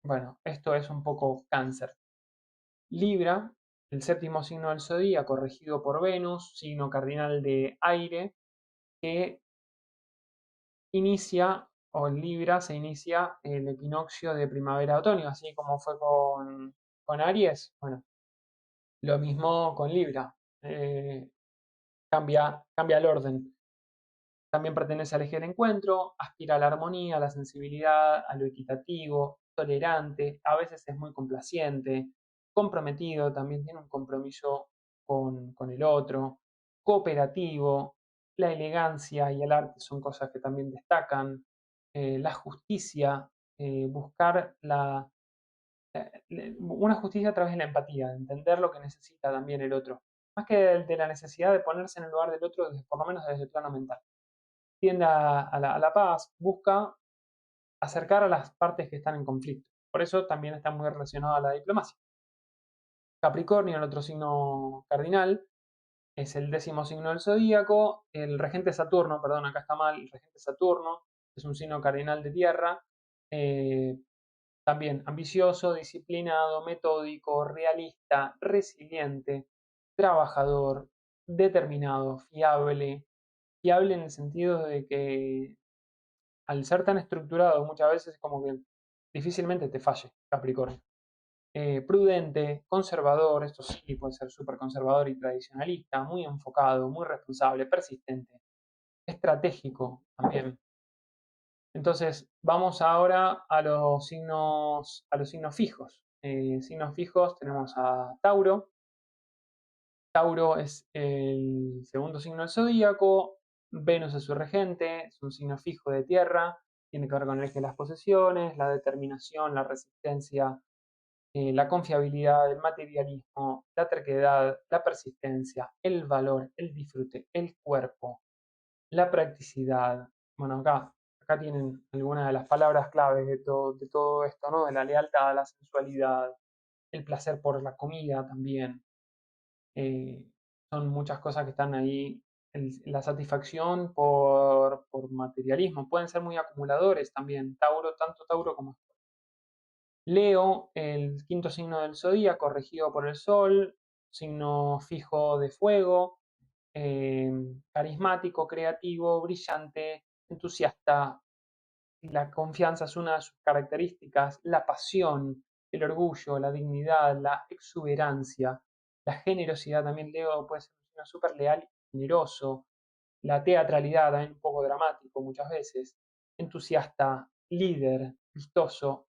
Bueno, esto es un poco cáncer. Libra, el séptimo signo del zodíaco, regido por Venus, signo cardinal de aire, que inicia, o en Libra se inicia el equinoccio de primavera-otoño, así como fue con Aries. Bueno, lo mismo con Libra. Eh, cambia el orden. También pertenece al eje del encuentro, aspira a la armonía, a la sensibilidad, a lo equitativo, tolerante, a veces es muy complaciente, comprometido, también tiene un compromiso con el otro, cooperativo, la elegancia y el arte son cosas que también destacan, la justicia, buscar una justicia a través de la empatía, de entender lo que necesita también el otro, más que de la necesidad de ponerse en el lugar del otro, por lo menos desde el plano mental. Tiende a la paz, busca acercar a las partes que están en conflicto. Por eso también está muy relacionado a la diplomacia. Capricornio, el otro signo cardinal, es el décimo signo del zodíaco. El regente Saturno, perdón, acá está mal, el regente Saturno es un signo cardinal de tierra. eh, También ambicioso, disciplinado, metódico, realista, resiliente, trabajador, determinado, fiable. Fiable en el sentido de que al ser tan estructurado muchas veces es como que difícilmente te falle Capricornio. Prudente, conservador, esto sí puede ser súper conservador y tradicionalista, muy enfocado, muy responsable, persistente, estratégico también. Entonces, vamos ahora a los signos fijos. Signos fijos tenemos a Tauro. Tauro es el segundo signo del zodíaco. Venus es su regente, es un signo fijo de tierra. Tiene que ver con el eje de las posesiones, la determinación, la resistencia, la confiabilidad, el materialismo, la terquedad, la persistencia, el valor, el disfrute, el cuerpo, la practicidad. Bueno, acá tienen algunas de las palabras claves de todo esto, ¿no? De la lealtad, la sensualidad, el placer por la comida también. Eh, Son muchas cosas que están ahí. La satisfacción por materialismo. Pueden ser muy acumuladores también. Tauro, tanto Tauro como Leo, el quinto signo del zodíaco, regido por el Sol, signo fijo de fuego, eh, carismático, creativo, brillante, entusiasta. La confianza es una de sus características, la pasión, el orgullo, la dignidad, la exuberancia, la generosidad. También Leo puede ser un signo súper leal y generoso, la teatralidad, también un poco dramático muchas veces, entusiasta, líder, vistoso.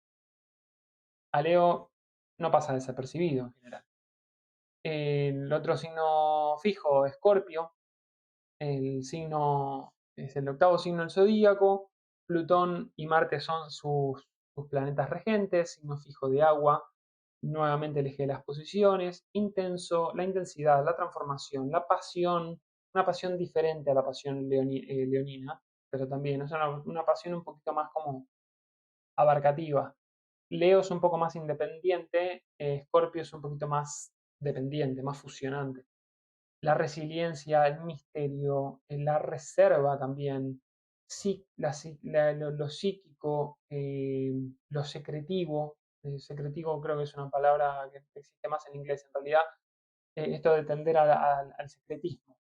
A Leo no pasa desapercibido en general. El otro signo fijo, Escorpio, el signo es el octavo signo del zodíaco. Plutón y Marte son sus planetas regentes, signo fijo de agua. Nuevamente el eje de las posiciones, intenso, la intensidad, la transformación, la pasión, una pasión diferente a la pasión leonina, pero también es una pasión un poquito más como abarcativa. Leo es un poco más independiente, Scorpio es un poquito más dependiente, más fusionante. La resiliencia, el misterio, la reserva también, sí, lo psíquico, lo secretivo. Secretivo creo que es una palabra que existe más en inglés en realidad. Esto de tender al secretismo,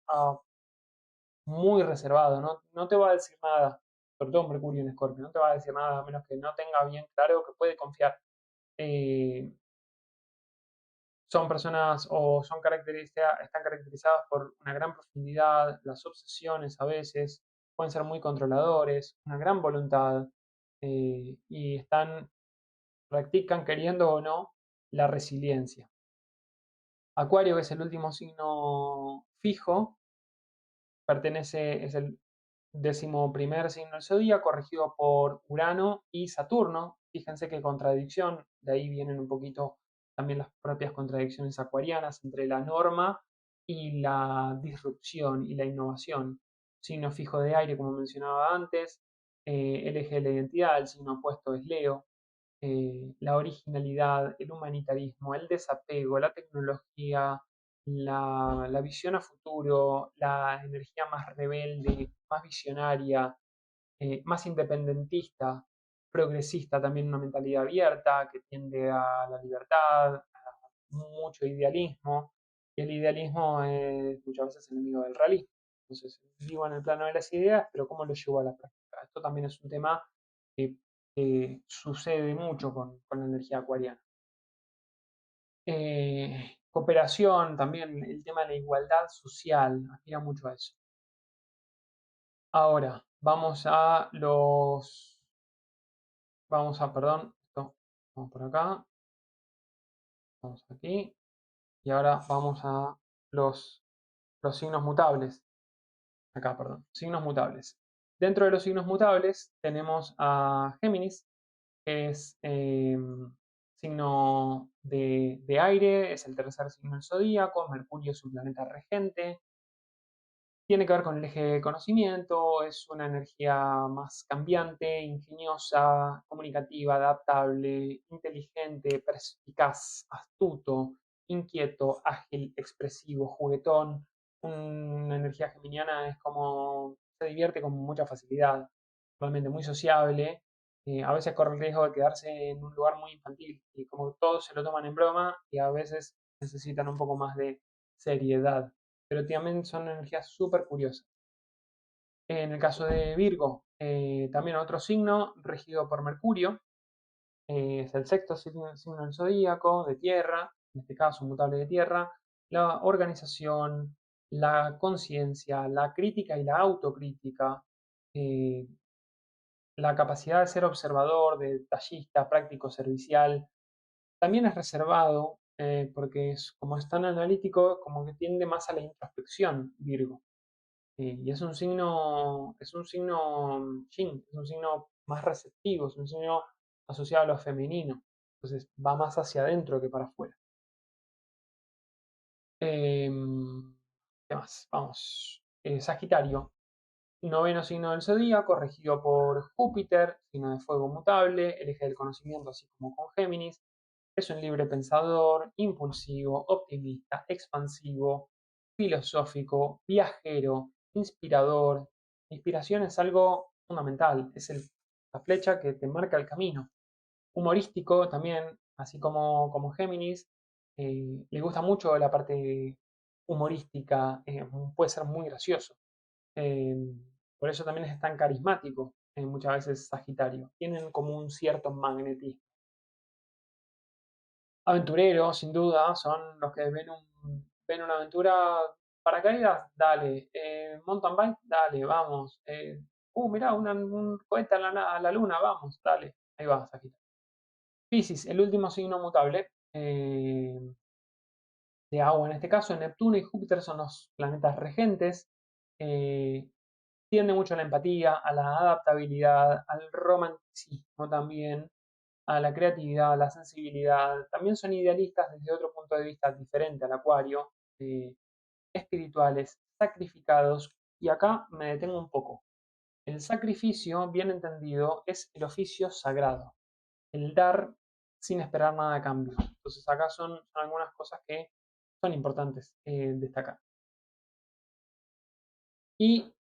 muy reservado, no te va a decir nada, sobre todo Mercurio en Escorpio, no te va a decir nada a menos que no tenga bien claro que puede confiar. Eh, Son personas o están caracterizadas por una gran profundidad, las obsesiones a veces, pueden ser muy controladores, una gran voluntad, y practican, queriendo o no, la resiliencia. Acuario, que es el último signo fijo, es el 11.º signo del zodíaco, regido por Urano y Saturno. Fíjense qué contradicción, de ahí vienen un poquito también las propias contradicciones acuarianas entre la norma y la disrupción y la innovación. Signo fijo de aire, como mencionaba antes, el eje de la identidad, el signo opuesto es Leo. La originalidad, el humanitarismo, el desapego, la tecnología, la visión a futuro, la energía más rebelde, más visionaria, más independentista, progresista, también una mentalidad abierta que tiende a la libertad, a mucho idealismo, y el idealismo es muchas veces enemigo del realismo. Entonces, vivo en el plano de las ideas, pero ¿cómo lo llevo a la práctica? Esto también es un tema que, sucede mucho con la energía acuariana. Cooperación, también el tema de la igualdad social, aspira mucho a eso. Ahora, perdón, vamos por acá, vamos aquí, y ahora vamos a los signos mutables. Acá, perdón, signos mutables. Dentro de los signos mutables tenemos a Géminis, que es signo de aire, es el tercer signo del zodíaco, Mercurio es un planeta regente, tiene que ver con el eje del conocimiento, es una energía más cambiante, ingeniosa, comunicativa, adaptable, inteligente, perspicaz, astuto, inquieto, ágil, expresivo, juguetón. Una energía geminiana es como se divierte con mucha facilidad, realmente muy sociable. A veces corre el riesgo de quedarse en un lugar muy infantil y como todos se lo toman en broma y a veces necesitan un poco más de seriedad, pero también son energías súper curiosas. En el caso de Virgo, también otro signo regido por Mercurio, es el sexto signo del zodíaco, de tierra, en este caso mutable de tierra, la organización, la conciencia, la crítica y la autocrítica, eh, la capacidad de ser observador, de detallista, práctico, servicial. También es reservado, porque como es tan analítico, como que tiende más a la introspección, Virgo. Y es un signo yin, es un signo más receptivo, es un signo asociado a lo femenino. Entonces va más hacia adentro que para afuera. ¿Qué más? Vamos. Sagitario, noveno signo del zodíaco, regido por Júpiter, signo de fuego mutable, el eje del conocimiento, así como con Géminis. Es un libre pensador, impulsivo, optimista, expansivo, filosófico, viajero, inspirador. Inspiración es algo fundamental, es la flecha que te marca el camino. Humorístico también, así como Géminis, le gusta mucho la parte humorística, puede ser muy gracioso. Eh, por eso también es tan carismático, muchas veces Sagitario. Tienen como un cierto magnetismo. Aventureros, sin duda, son los que ven una aventura. Paracaídas, dale. Mountain bike, dale, vamos. Mirá, un cohete a la luna, vamos, dale. Ahí va, Sagitario. Piscis, el último signo mutable de agua en este caso. Neptuno y Júpiter son los planetas regentes. eh, Tiende mucho a la empatía, a la adaptabilidad, al romanticismo también, a la creatividad, a la sensibilidad. También son idealistas desde otro punto de vista diferente al Acuario, espirituales, sacrificados. Y acá me detengo un poco. El sacrificio, bien entendido, es el oficio sagrado, el dar sin esperar nada a cambio. Entonces acá son algunas cosas que son importantes destacar. Y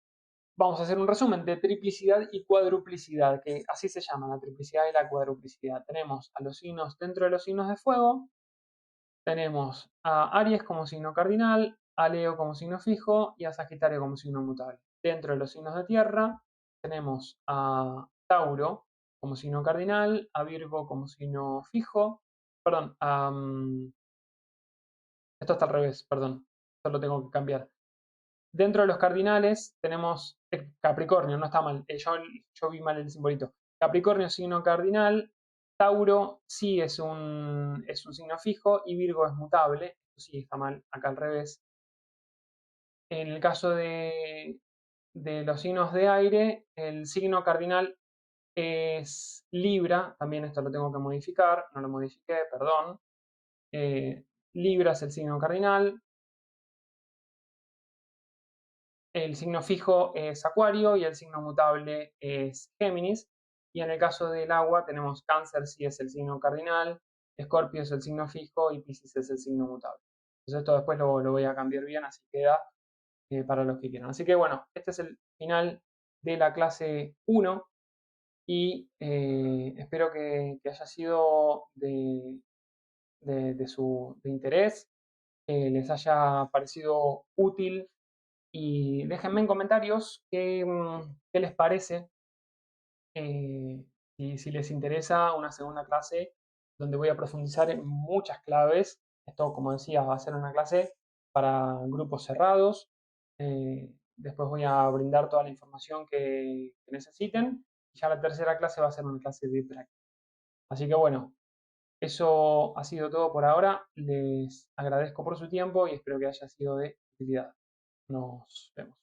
vamos a hacer un resumen de triplicidad y cuadruplicidad, que así se llama, la triplicidad y la cuadruplicidad. Tenemos a los signos dentro de los signos de fuego, tenemos a Aries como signo cardinal, a Leo como signo fijo y a Sagitario como signo mutable. Dentro de los signos de tierra tenemos a Tauro como signo cardinal, a Virgo como signo fijo, perdón, esto está al revés, perdón, esto lo tengo que cambiar. Dentro de los cardinales tenemos Capricornio, no está mal, yo vi mal el simbolito. Capricornio signo cardinal, Tauro sí es un signo fijo y Virgo es mutable, esto sí está mal, acá al revés. En el caso de los signos de aire, el signo cardinal es Libra, también esto lo tengo que modificar, no lo modifiqué, perdón. Libra es el signo cardinal, el signo fijo es Acuario y el signo mutable es Géminis. Y en el caso del agua tenemos Cáncer si es el signo cardinal, Escorpio es el signo fijo y Piscis es el signo mutable. Entonces esto después lo voy a cambiar bien, así queda para los que quieran. Así que bueno, este es el final de la clase 1 y espero que haya sido de interés, les haya parecido útil y déjenme en comentarios qué les parece, si les interesa una segunda clase donde voy a profundizar en muchas claves. Esto, como decía, va a ser una clase para grupos cerrados. Después voy a brindar toda la información que necesiten. Y ya la tercera clase va a ser una clase de práctica. Así que bueno, eso ha sido todo por ahora. Les agradezco por su tiempo y espero que haya sido de utilidad. Nos vemos.